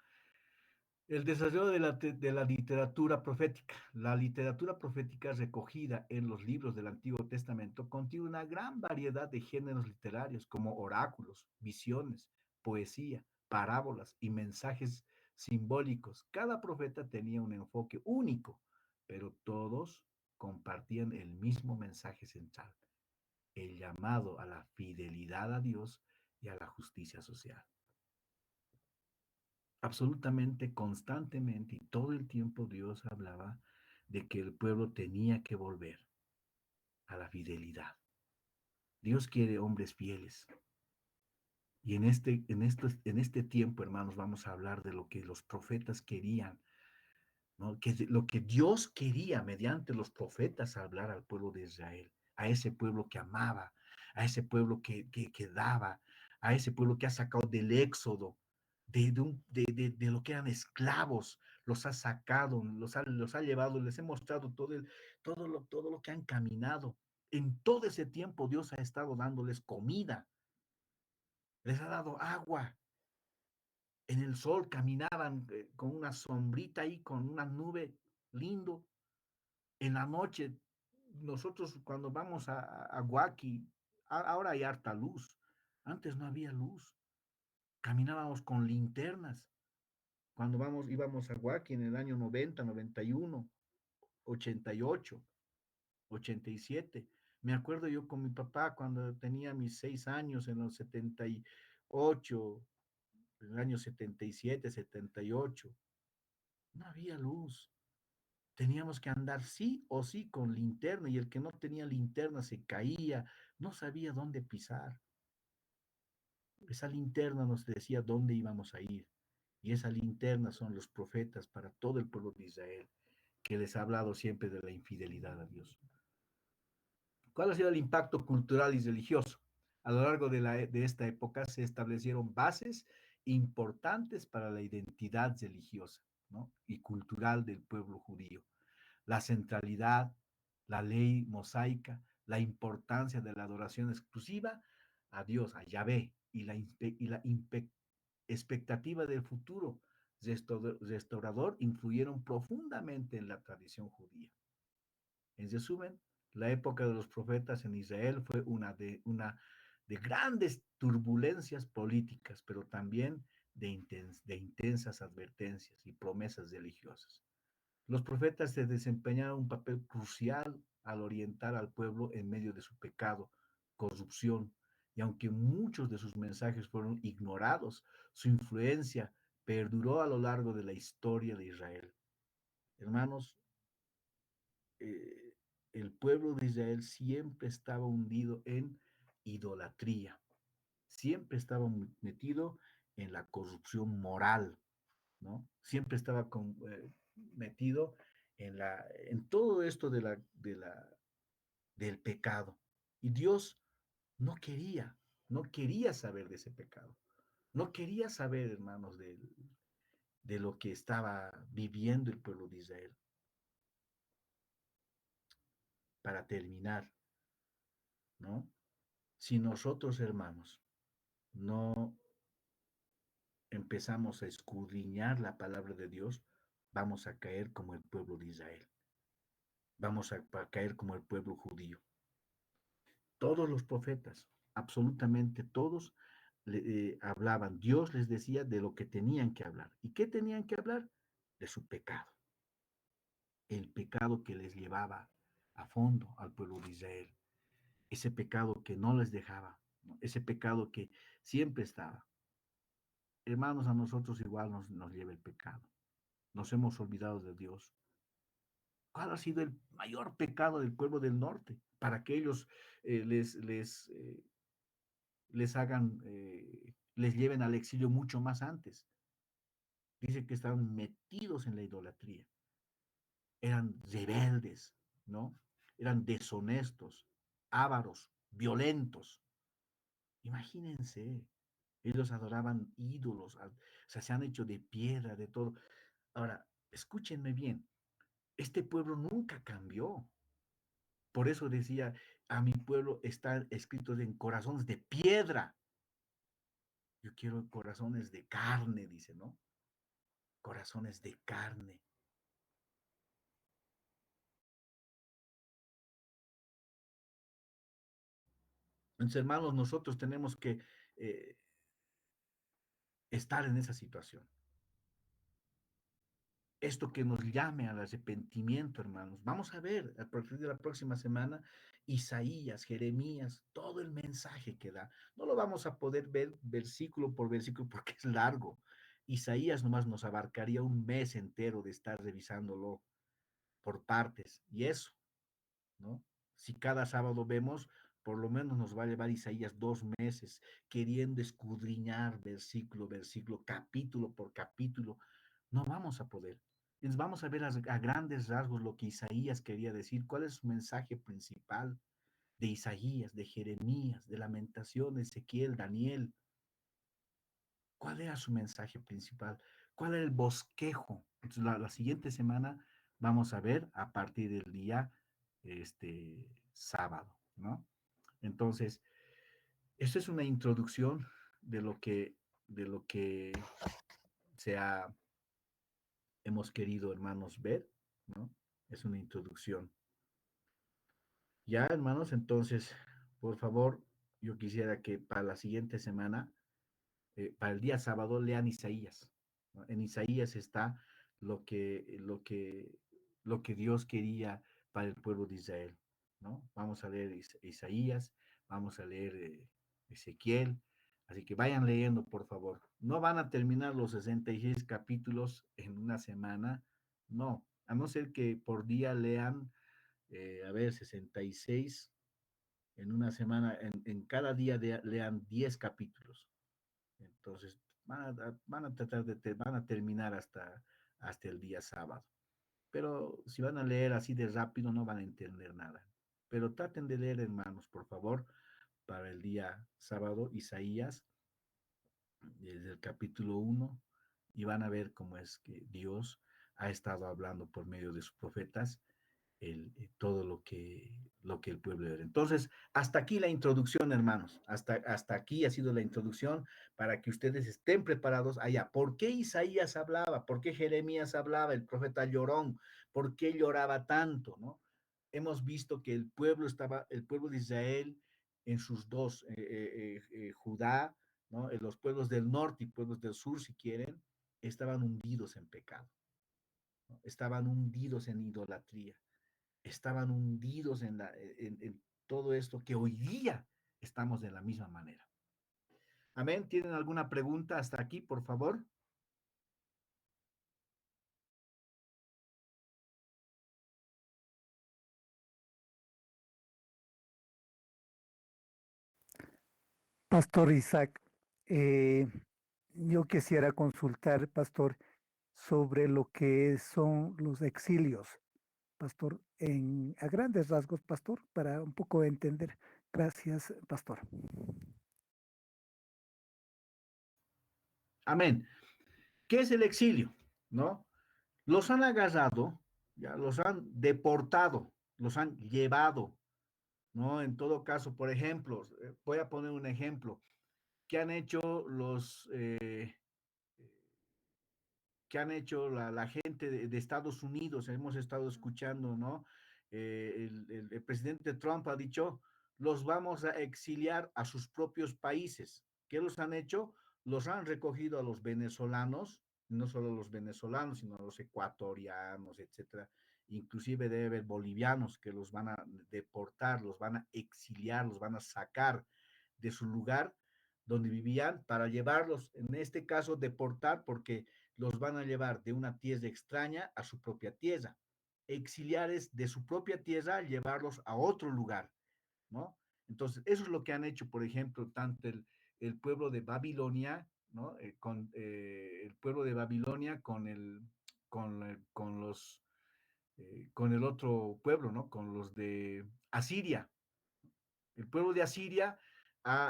El desarrollo de la literatura profética. La literatura profética recogida en los libros del Antiguo Testamento contiene una gran variedad de géneros literarios como oráculos, visiones, poesía, parábolas y mensajes simbólicos. Cada profeta tenía un enfoque único, pero todos compartían el mismo mensaje central, el llamado a la fidelidad a Dios y a la justicia social. Absolutamente, constantemente y todo el tiempo Dios hablaba de que el pueblo tenía que volver a la fidelidad. Dios quiere hombres fieles. Y en este tiempo, hermanos, vamos a hablar de lo que los profetas querían, ¿no? Lo que Dios quería mediante los profetas hablar al pueblo de Israel, a ese pueblo que amaba, a ese pueblo que daba, a ese pueblo que ha sacado del éxodo, de lo que eran esclavos, los ha sacado, los ha llevado, les he mostrado todo lo que han caminado. En todo ese tiempo Dios ha estado dándoles comida, les ha dado agua. En el sol caminaban con una sombrita ahí, con una nube lindo. En la noche, nosotros cuando vamos a Huaki, ahora hay harta luz. Antes no había luz. Caminábamos con linternas. Cuando íbamos a Huaki en el año 90, 91, 88, 87. Me acuerdo yo con mi papá cuando tenía mis 6 años, en los 78, en el año 77, 78. No había luz. Teníamos que andar sí o sí con linterna y el que no tenía linterna se caía, no sabía dónde pisar. Esa linterna nos decía dónde íbamos a ir. Y esa linterna son los profetas para todo el pueblo de Israel, que les ha hablado siempre de la infidelidad a Dios. ¿Cuál ha sido el impacto cultural y religioso? A lo largo de esta época se establecieron bases importantes para la identidad religiosa, ¿no? Y cultural del pueblo judío. La centralidad, la ley mosaica, la importancia de la adoración exclusiva a Dios, a Yahvé, y la expectativa del futuro restaurador influyeron profundamente en la tradición judía. En resumen, la época de los profetas en Israel fue una de grandes turbulencias políticas, pero también de intensas advertencias y promesas religiosas. Los profetas se desempeñaron un papel crucial al orientar al pueblo en medio de su pecado, corrupción, y aunque muchos de sus mensajes fueron ignorados, su influencia perduró a lo largo de la historia de Israel. Hermanos, eh, el pueblo de Israel siempre estaba hundido en idolatría, siempre estaba metido en la corrupción moral, ¿no? Siempre estaba metido en todo esto del pecado. Y Dios no quería, no quería saber de ese pecado. No quería saber, hermanos, de lo que estaba viviendo el pueblo de Israel. Para terminar, ¿no? Si nosotros, hermanos, no empezamos a escudriñar la palabra de Dios, vamos a caer como el pueblo de Israel. Vamos a caer como el pueblo judío. Todos los profetas, absolutamente todos, hablaban. Dios les decía de lo que tenían que hablar. ¿Y qué tenían que hablar? De su pecado. El pecado que les llevaba a fondo al pueblo de Israel. Ese pecado que no les dejaba, ¿no? Ese pecado que siempre estaba. Hermanos, a nosotros igual nos lleva el pecado. Nos hemos olvidado de Dios. ¿Cuál ha sido el mayor pecado del pueblo del norte? Para que ellos les hagan, les lleven al exilio mucho más antes. Dice que estaban metidos en la idolatría. Eran rebeldes, ¿no? Eran deshonestos, ávaros, violentos. Imagínense, ellos adoraban ídolos, o sea, se han hecho de piedra, de todo. Ahora, escúchenme bien, este pueblo nunca cambió. Por eso decía, a mi pueblo están escritos en corazones de piedra. Yo quiero corazones de carne, dice, ¿no? corazones de carne. Entonces, hermanos, nosotros tenemos que estar en esa situación. Esto que nos llame al arrepentimiento, hermanos. Vamos a ver a partir de la próxima semana Isaías, Jeremías, todo el mensaje que da. No lo vamos a poder ver versículo por versículo porque es largo. Isaías nomás nos abarcaría un mes entero de estar revisándolo por partes. Y eso, ¿no? Si cada sábado vemos, por lo menos nos va a llevar Isaías 2 meses queriendo escudriñar versículo, versículo, capítulo por capítulo. No vamos a poder. Entonces vamos a ver a grandes rasgos lo que Isaías quería decir, cuál es su mensaje principal de Isaías, de Jeremías, de Lamentaciones, Ezequiel, Daniel. ¿Cuál era su mensaje principal? ¿Cuál era el bosquejo? Entonces, la siguiente semana vamos a ver a partir del día sábado, ¿no? Entonces, esto es una introducción de lo que hemos querido, hermanos, ver, ¿no? Es una introducción. Ya, hermanos, entonces, por favor, yo quisiera que para la siguiente semana, para el día sábado, lean Isaías, ¿no? En Isaías está lo que Dios quería para el pueblo de Israel, ¿no? Vamos a leer Isaías, vamos a leer Ezequiel, así que vayan leyendo, por favor. No van a terminar los 66 capítulos en una semana, no, a no ser que por día lean, 66 en una semana, en cada día lean 10 capítulos. Entonces, van a tratar van a terminar hasta el día sábado. Pero si van a leer así de rápido, no van a entender nada. Pero traten de leer, hermanos, por favor, para el día sábado, Isaías, desde el capítulo 1, y van a ver cómo es que Dios ha estado hablando por medio de sus profetas todo lo que el pueblo era. Entonces, hasta aquí la introducción, hermanos. Hasta aquí ha sido la introducción para que ustedes estén preparados allá. ¿Por qué Isaías hablaba? ¿Por qué Jeremías hablaba? El profeta llorón. ¿Por qué lloraba tanto? ¿No? Hemos visto que el pueblo de Israel en sus dos, Judá, ¿no? Los pueblos del norte y pueblos del sur, si quieren, estaban hundidos en pecado, ¿no? Estaban hundidos en idolatría, estaban hundidos en todo esto que hoy día estamos de la misma manera. Amén. ¿Tienen alguna pregunta hasta aquí, por favor? Pastor Isaac, yo quisiera consultar, pastor, sobre lo que son los exilios, pastor, a grandes rasgos, pastor, para un poco entender. Gracias, pastor. Amén. ¿Qué es el exilio? ¿No? Los han agarrado, ya los han deportado, los han llevado, ¿no? En todo caso, por ejemplo, voy a poner un ejemplo. ¿Qué han hecho la gente de Estados Unidos? Hemos estado escuchando, ¿no? El presidente Trump ha dicho, los vamos a exiliar a sus propios países. ¿Qué los han hecho? Los han recogido a los venezolanos, no solo a los venezolanos, sino a los ecuatorianos, etcétera. Inclusive debe haber bolivianos que los van a deportar, los van a exiliar, los van a sacar de su lugar donde vivían para llevarlos, en este caso deportar, porque los van a llevar de una tierra extraña a su propia tierra. Exiliares de su propia tierra, llevarlos a otro lugar, ¿no? Entonces, eso es lo que han hecho, por ejemplo, tanto el pueblo de Babilonia, ¿no? El pueblo de Babilonia con el otro pueblo, ¿no? Con los de Asiria. El pueblo de Asiria ha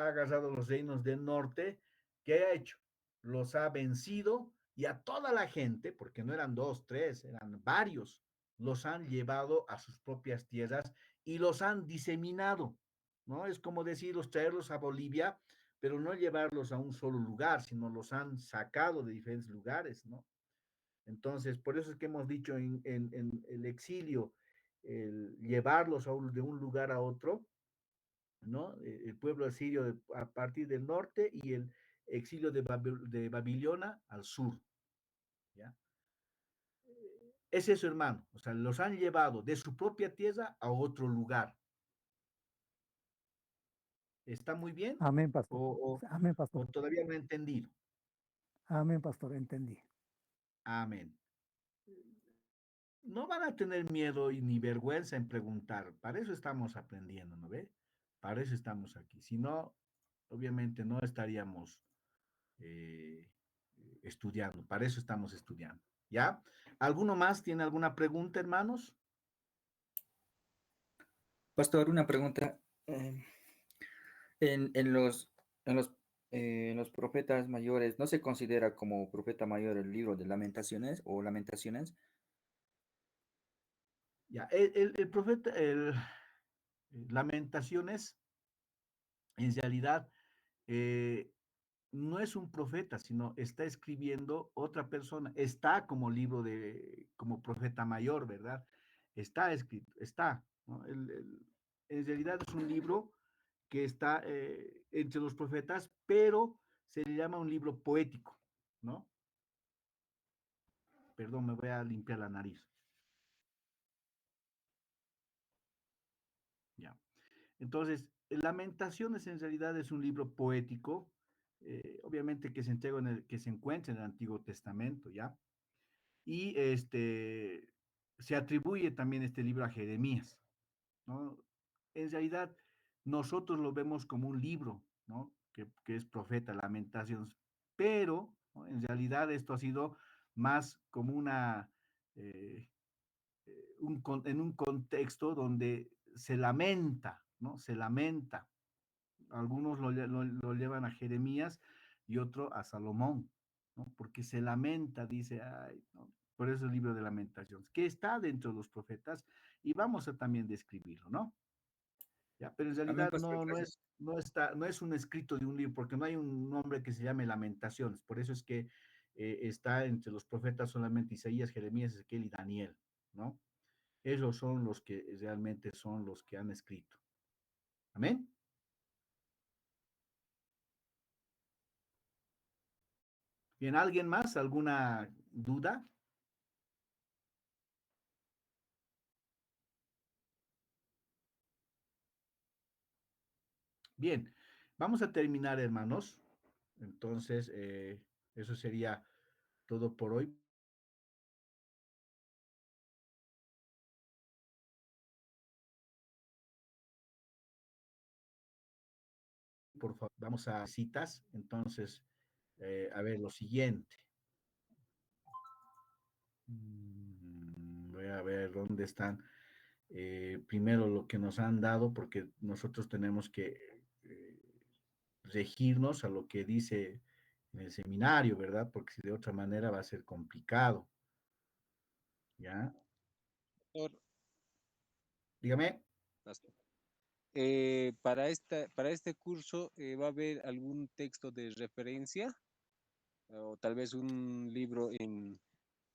agarrado los reinos del norte. ¿Qué ha hecho? Los ha vencido y a toda la gente, porque no eran dos, tres, eran varios, los han llevado a sus propias tierras y los han diseminado, ¿no? Es como decirlos, traerlos a Bolivia, pero no llevarlos a un solo lugar, sino los han sacado de diferentes lugares, ¿no? Entonces, por eso es que hemos dicho en el exilio, el llevarlos de un lugar a otro, ¿no? El pueblo asirio a partir del norte y el exilio de Babilonia al sur, ¿ya? Es eso, hermano. O sea, los han llevado de su propia tierra a otro lugar. ¿Está muy bien? Amén, pastor. ¿O, Amén, pastor. o todavía no he entendido? Amén, pastor, entendí. Amén. No van a tener miedo y ni vergüenza en preguntar. Para eso estamos aprendiendo, ¿no ve? Para eso estamos aquí. Si no, obviamente no estaríamos eh, estudiando. Para eso estamos estudiando. ¿Ya? ¿Alguno más tiene alguna pregunta, hermanos? Pastor, una pregunta. eh, en los profetas mayores, ¿no se considera como profeta mayor el libro de Lamentaciones o Lamentaciones? Ya, el profeta, Lamentaciones, en realidad, eh, no es un profeta, sino está escribiendo otra persona. Está como libro como profeta mayor, ¿verdad? Está escrito, está, ¿no? En realidad es un libro que está entre los profetas, pero se le llama un libro poético, ¿no? Perdón, me voy a limpiar la nariz. Ya. Entonces, Lamentaciones en realidad es un libro poético, obviamente que se entrega que se encuentra en el Antiguo Testamento, ¿ya? Y se atribuye también este libro a Jeremías, ¿no? En realidad, nosotros lo vemos como un libro, ¿no? Que es profeta, Lamentaciones, pero ¿no? En realidad esto ha sido más como eh, en un contexto donde se lamenta, ¿no? Se lamenta. Algunos lo llevan a Jeremías y otro a Salomón, ¿no? Porque se lamenta, dice, ay, ¿no? Por eso el libro de lamentaciones, que está dentro de los profetas y vamos a también describirlo, ¿no? Ya, pero en Amén, realidad pastor, gracias. no es un escrito de un libro, porque no hay un nombre que se llame Lamentaciones, por eso es que está entre los profetas solamente Isaías, Jeremías, Ezequiel y Daniel, ¿no? Esos son los que realmente son los que han escrito. Amén. Bien, ¿alguien más? ¿Alguna duda? Bien, vamos a terminar, hermanos. Entonces, eso sería todo por hoy. Por favor, vamos a citas. Entonces, a ver, lo siguiente. Voy a ver dónde están. Primero lo que nos han dado, porque nosotros tenemos que regirnos a lo que dice en el seminario, ¿verdad? Porque si de otra manera va a ser complicado. ¿Ya? Pastor, Dígame. pastor. Para este curso, ¿va a haber algún texto de referencia o tal vez un libro en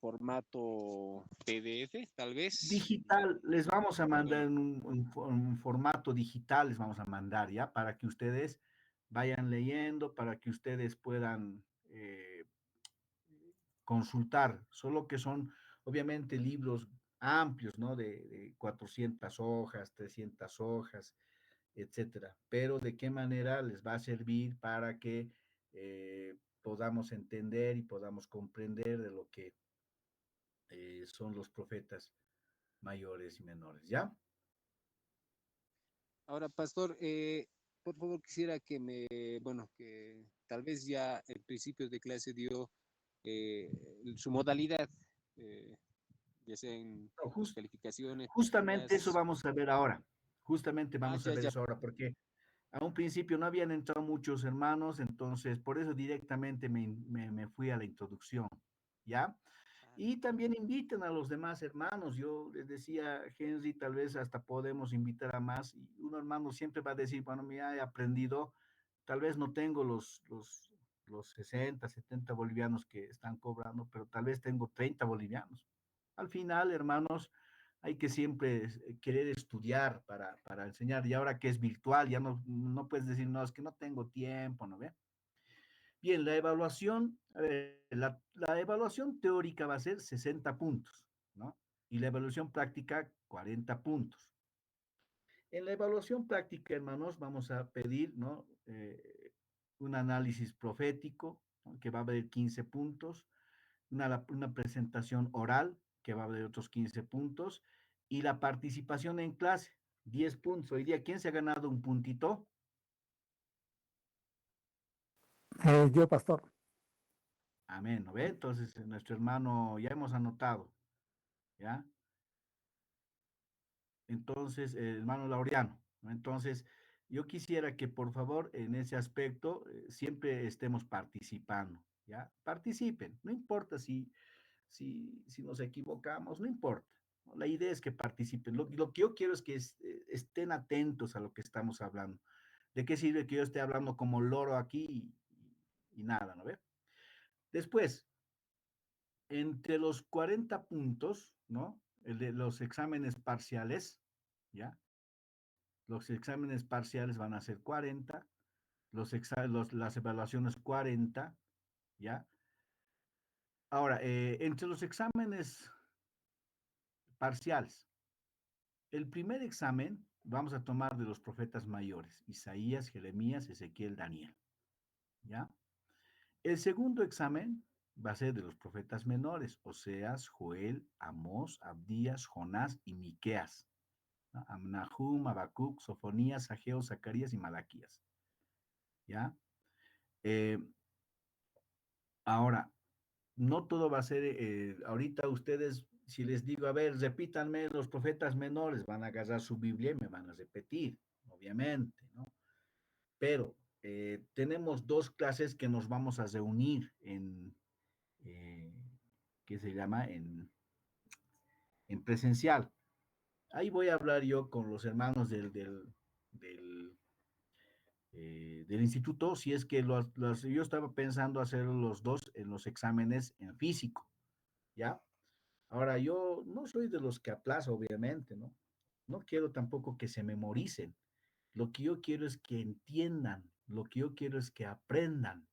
formato PDF, tal vez? Digital, les vamos a mandar Bueno, en un formato digital, les vamos a mandar ya para que ustedes vayan leyendo, para que ustedes puedan consultar, solo que son obviamente libros amplios, ¿no? De 400 hojas, 300 hojas, etcétera. Pero de qué manera les va a servir para que podamos entender y podamos comprender de lo que son los profetas mayores y menores, ¿ya? ahora, pastor, por favor quisiera que bueno, que tal vez ya en principios de clase dio eh, su modalidad, eh, ya sea en No, calificaciones, justamente eso tareas. vamos a ver ahora. Justamente Ah, vamos a ya, ver ya. eso ahora, porque a un principio no habían entrado muchos hermanos, entonces por eso directamente me fui a la introducción, ¿ya? Ah, Y también inviten a los demás hermanos. Yo les decía, Henry, tal vez hasta podemos invitar a más. Y un hermano siempre va a decir, bueno, mira, he aprendido, tal vez no tengo los 60, 70 bolivianos que están cobrando, pero tal vez tengo 30 bolivianos. Al final, hermanos, hay que siempre querer estudiar para enseñar. Y ahora que es virtual, ya no puedes decir, no, es que no tengo tiempo, ¿no ve? Bien, la evaluación, a ver, la evaluación teórica va a ser 60 puntos, ¿no? Y la evaluación práctica, 40 puntos. En la evaluación práctica, hermanos, vamos a pedir, ¿no? Un análisis profético, ¿no? Que va a haber 15 puntos, una presentación oral, que va a haber otros 15 puntos, y la participación en clase, 10 puntos. Hoy día, ¿quién se ha ganado un puntito? Yo, pastor. Amén, ¿no ve? Entonces, nuestro hermano, ya hemos anotado, ¿ya? Entonces, hermano Laureano, ¿no? Entonces, yo quisiera que por favor en ese aspecto siempre estemos participando, ¿ya? Participen, no importa si nos equivocamos, no importa, ¿no? La idea es que participen. Lo que yo quiero es que estén atentos a lo que estamos hablando. ¿De qué sirve que yo esté hablando como loro aquí y nada, ¿no ve? Después, entre los 40 puntos, ¿no? El de los exámenes parciales, ¿ya? Los exámenes parciales van a ser 40, las evaluaciones 40, ¿ya? Ahora, entre los exámenes parciales, el primer examen vamos a tomar de los profetas mayores, Isaías, Jeremías, Ezequiel, Daniel, ¿ya? El segundo examen va a ser de los profetas menores, Oseas, Joel, Amós, Abdías, Jonás y Miqueas, ¿no? Nahum, Habacuc, Sofonías, Ageo, Zacarías y Malaquías, ¿ya? Eh, Ahora, no todo va a ser, ahorita ustedes, si les digo, a ver, repítanme los profetas menores, van a agarrar su Biblia y me van a repetir, obviamente, ¿no? Pero tenemos dos clases que nos vamos a reunir eh, ¿qué se llama? En presencial. Ahí voy a hablar yo con los hermanos del, del instituto, si es que yo estaba pensando hacer los dos en los exámenes en físico, ¿ya? Ahora, yo no soy de los que aplazo, obviamente, ¿no? No quiero tampoco que se memoricen. Lo que yo quiero es que entiendan, lo que yo quiero es que aprendan,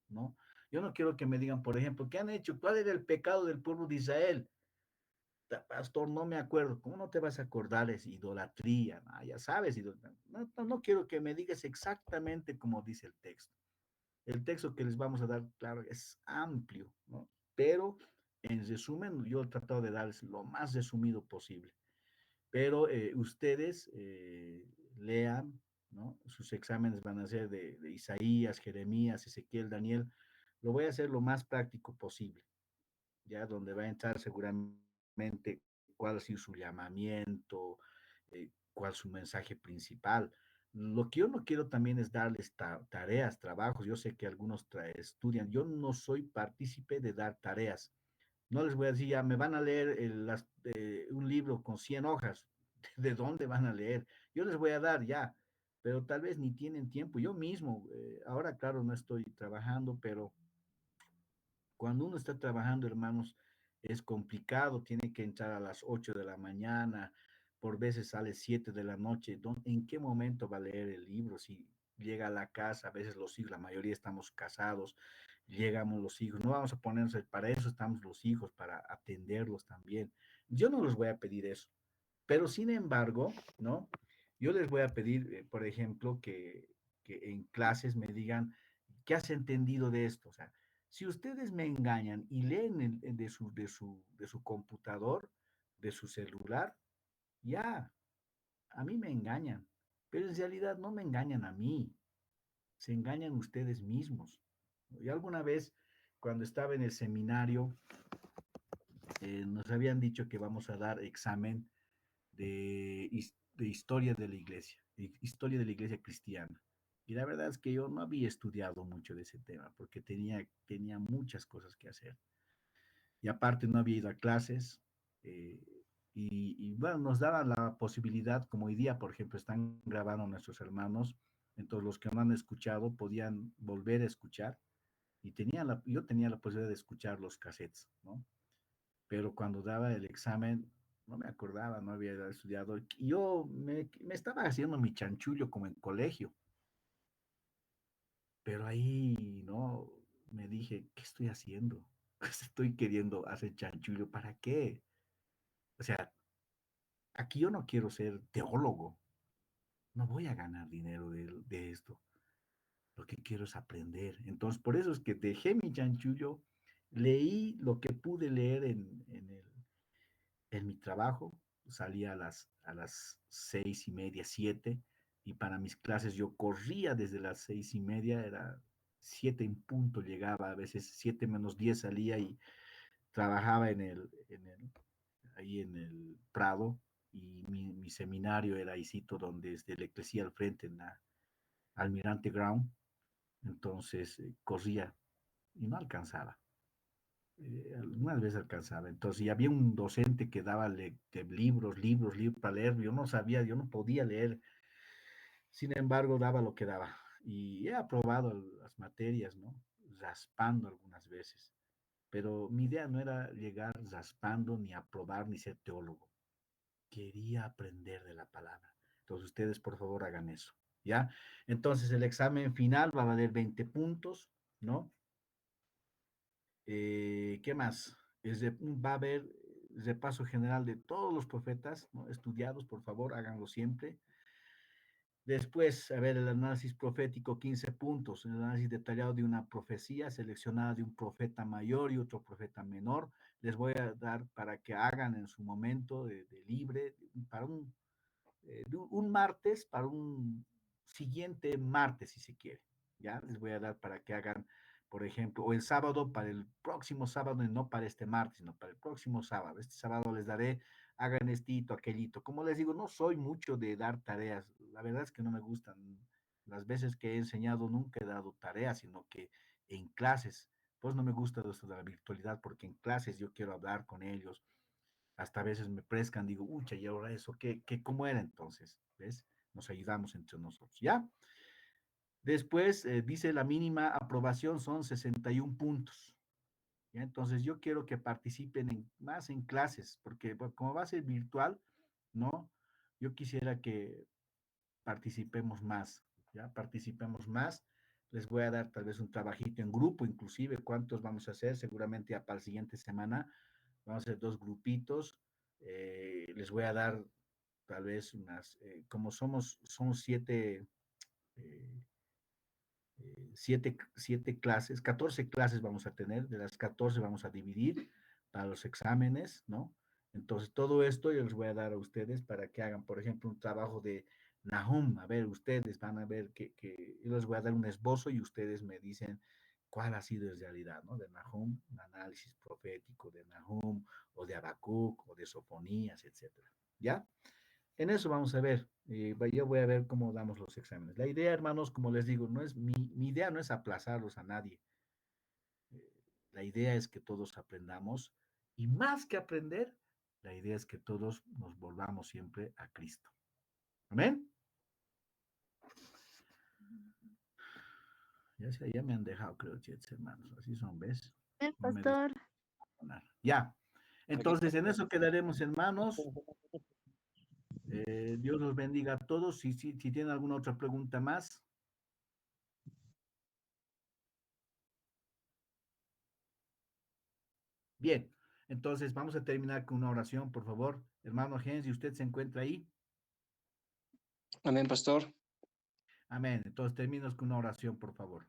¿no? Yo no quiero que me digan, por ejemplo, ¿qué han hecho? ¿Cuál era el pecado del pueblo de Israel? Pastor, no me acuerdo. ¿Cómo no te vas a acordar? Es idolatría, ¿no? Ya sabes, no quiero que me digas exactamente como dice el texto. El texto que les vamos a dar, claro, es amplio, ¿no? Pero en resumen, yo he tratado de darles lo más resumido posible. Pero ustedes lean, ¿no? Sus exámenes van a ser de Isaías, Jeremías, Ezequiel, Daniel. Lo voy a hacer lo más práctico posible, ya donde va a entrar seguramente cuál ha sido su llamamiento, cuál es su mensaje principal. Lo que yo no quiero también es darles tareas, trabajos. Yo sé que algunos estudian. Yo no soy partícipe de dar tareas. No les voy a decir, ya me van a leer un libro con 100 hojas. ¿De dónde van a leer? Yo les voy a dar ya, pero tal vez ni tienen tiempo. Yo mismo, ahora claro, no estoy trabajando, pero cuando uno está trabajando, hermanos, es complicado, tiene que entrar a las 8 de la mañana, por veces sale 7 de la noche. ¿En qué momento va a leer el libro? Si llega a la casa, a veces los hijos, la mayoría estamos casados, llegamos los hijos, no vamos a ponernos, para eso estamos los hijos, para atenderlos también. Yo no les voy a pedir eso, pero sin embargo, ¿no? Yo les voy a pedir, por ejemplo, que en clases me digan, ¿qué has entendido de esto? O sea, si ustedes me engañan y leen de su computador, de su celular, ya, a mí me engañan, pero en realidad no me engañan a mí, se engañan ustedes mismos. Y alguna vez, cuando estaba en el seminario, nos habían dicho que vamos a dar examen de historia de la iglesia, de historia de la iglesia cristiana. Y la verdad es que yo no había estudiado mucho de ese tema porque tenía muchas cosas que hacer. Y aparte no había ido a clases. eh, bueno, nos daban la posibilidad, como hoy día, por ejemplo, están grabando nuestros hermanos, entonces los que no han escuchado podían volver a escuchar, y yo tenía la posibilidad de escuchar los cassettes, ¿no? Pero cuando daba el examen, no me acordaba, no había estudiado. Y yo me estaba haciendo mi chanchullo como en colegio, pero ahí, ¿no? Me dije, ¿qué estoy haciendo? Estoy queriendo hacer chanchullo, ¿para qué? O sea, aquí yo no quiero ser teólogo, no voy a ganar dinero de esto. Lo que quiero es aprender. Entonces, por eso es que dejé mi chanchullo, leí lo que pude leer en mi trabajo, salía a las 6:30, 7, y para mis clases yo corría desde las 6:30, era 7 en punto llegaba, a veces 7 menos 10 salía y trabajaba ahí en el Prado, y mi seminario era ahí donde es de la Eclesía al frente, en la Almirante Ground. Entonces corría y no alcanzaba. Algunas veces alcanzaba. Entonces, y había un docente que daba libros para leer. Yo no sabía, yo no podía leer. Sin embargo, daba lo que daba. Y he aprobado las materias, ¿no? Raspando algunas veces. Pero mi idea no era llegar raspando, ni aprobar, ni ser teólogo. Quería aprender de la palabra. Entonces, ustedes, por favor, hagan eso. ¿Ya? Entonces, el examen final va a valer 20 puntos, ¿no? ¿Qué más? Va a haber repaso general de todos los profetas, ¿no? Estudiados, por favor, háganlo siempre. Después, a ver, el análisis profético, 15 puntos, el análisis detallado de una profecía seleccionada de un profeta mayor y otro profeta menor. Les voy a dar para que hagan en su momento de libre, para un martes, para un siguiente martes, si se quiere. Ya les voy a dar para que hagan, por ejemplo, o el sábado, para el próximo sábado, y no para este martes, sino para el próximo sábado. Este sábado les daré, hagan estito, aquellito. Como les digo, no soy mucho de dar tareas. La verdad es que no me gustan. Las veces que he enseñado nunca he dado tareas, sino que en clases. Pues no me gusta esto de la virtualidad, porque en clases yo quiero hablar con ellos, hasta a veces me prescan, digo, ucha, y ahora eso, ¿cómo era entonces? ¿Ves? Nos ayudamos entre nosotros, ¿ya? Después dice la mínima aprobación son 61 puntos, ¿ya? Entonces yo quiero que participen más en clases, porque bueno, como va a ser virtual, ¿no? Yo quisiera que participemos más, ¿ya? Participemos más. Les voy a dar tal vez un trabajito en grupo, inclusive, ¿cuántos vamos a hacer? Seguramente ya para la siguiente semana vamos a hacer 2 grupitos. Les voy a dar tal vez como son 7, 7 clases, 14 clases vamos a tener, de las 14 vamos a dividir para los exámenes, ¿no? Entonces, todo esto yo les voy a dar a ustedes para que hagan, por ejemplo, un trabajo de Nahum. A ver, ustedes van a ver yo les voy a dar un esbozo y ustedes me dicen cuál ha sido en realidad, ¿no? De Nahum, un análisis profético de Nahum, o de Habacuc, o de Sofonías, etcétera. ¿Ya? En eso vamos a ver. Yo voy a ver cómo damos los exámenes. La idea, hermanos, como les digo, mi idea no es aplazarlos a nadie. Eh, la idea es que todos aprendamos, y más que aprender, la idea es que todos nos volvamos siempre a Cristo. Amén. Ya me han dejado, creo, chets, hermanos. Así son, ¿ves? No me Pastor. dejan. Ya. Entonces, en eso quedaremos, hermanos. Dios los bendiga a todos. Si tienen alguna otra pregunta más. Bien, entonces vamos a terminar con una oración, por favor. Hermano Gens, si usted se encuentra ahí. Amén, pastor. Amén. Entonces terminos con una oración, por favor.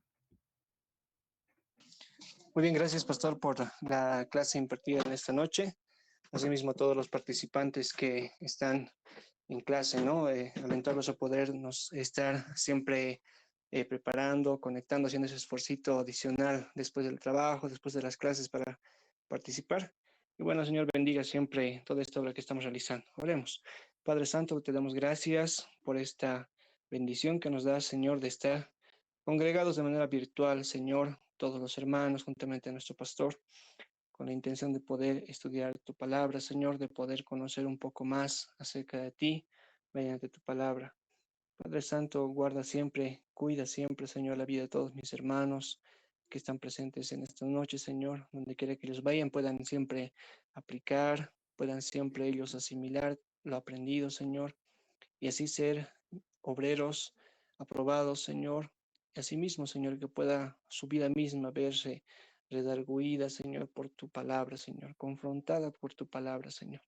Muy bien, gracias, pastor, por la clase impartida en esta noche. Asimismo, a todos los participantes que están en clase, ¿no? Alentarlos a podernos estar siempre preparando, conectando, haciendo ese esfuercito adicional después del trabajo, después de las clases para participar. Y bueno, Señor, bendiga siempre toda esta obra que estamos realizando. Oremos. Padre Santo, te damos gracias por esta bendición que nos da, Señor, de estar congregados de manera virtual, Señor, todos los hermanos, juntamente a nuestro pastor, con la intención de poder estudiar tu palabra, Señor, de poder conocer un poco más acerca de ti mediante tu palabra. Padre Santo, guarda siempre, cuida siempre, Señor, la vida de todos mis hermanos, que están presentes en esta noche, Señor, donde quiera que ellos vayan, puedan siempre aplicar, puedan siempre ellos asimilar lo aprendido, Señor, y así ser obreros aprobados, Señor, y asimismo, Señor, que pueda su vida misma verse redarguida, Señor, por tu palabra, Señor, confrontada por tu palabra, Señor.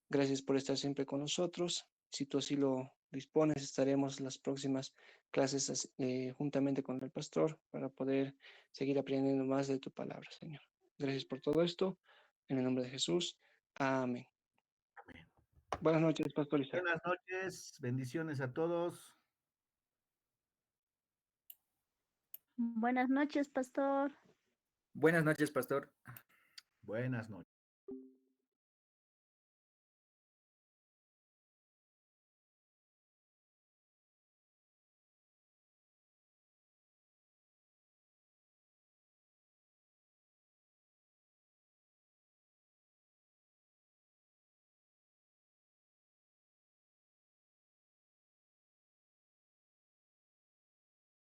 Gracias por estar siempre con nosotros. Si tú así lo dispones, estaremos las próximas clases juntamente con el pastor para poder seguir aprendiendo más de tu palabra, Señor. Gracias por todo esto. En el nombre de Jesús. Amén. Amén. Buenas noches, Pastor Isaac. Buenas noches, bendiciones a todos. Buenas noches, pastor. Buenas noches, pastor. Buenas noches.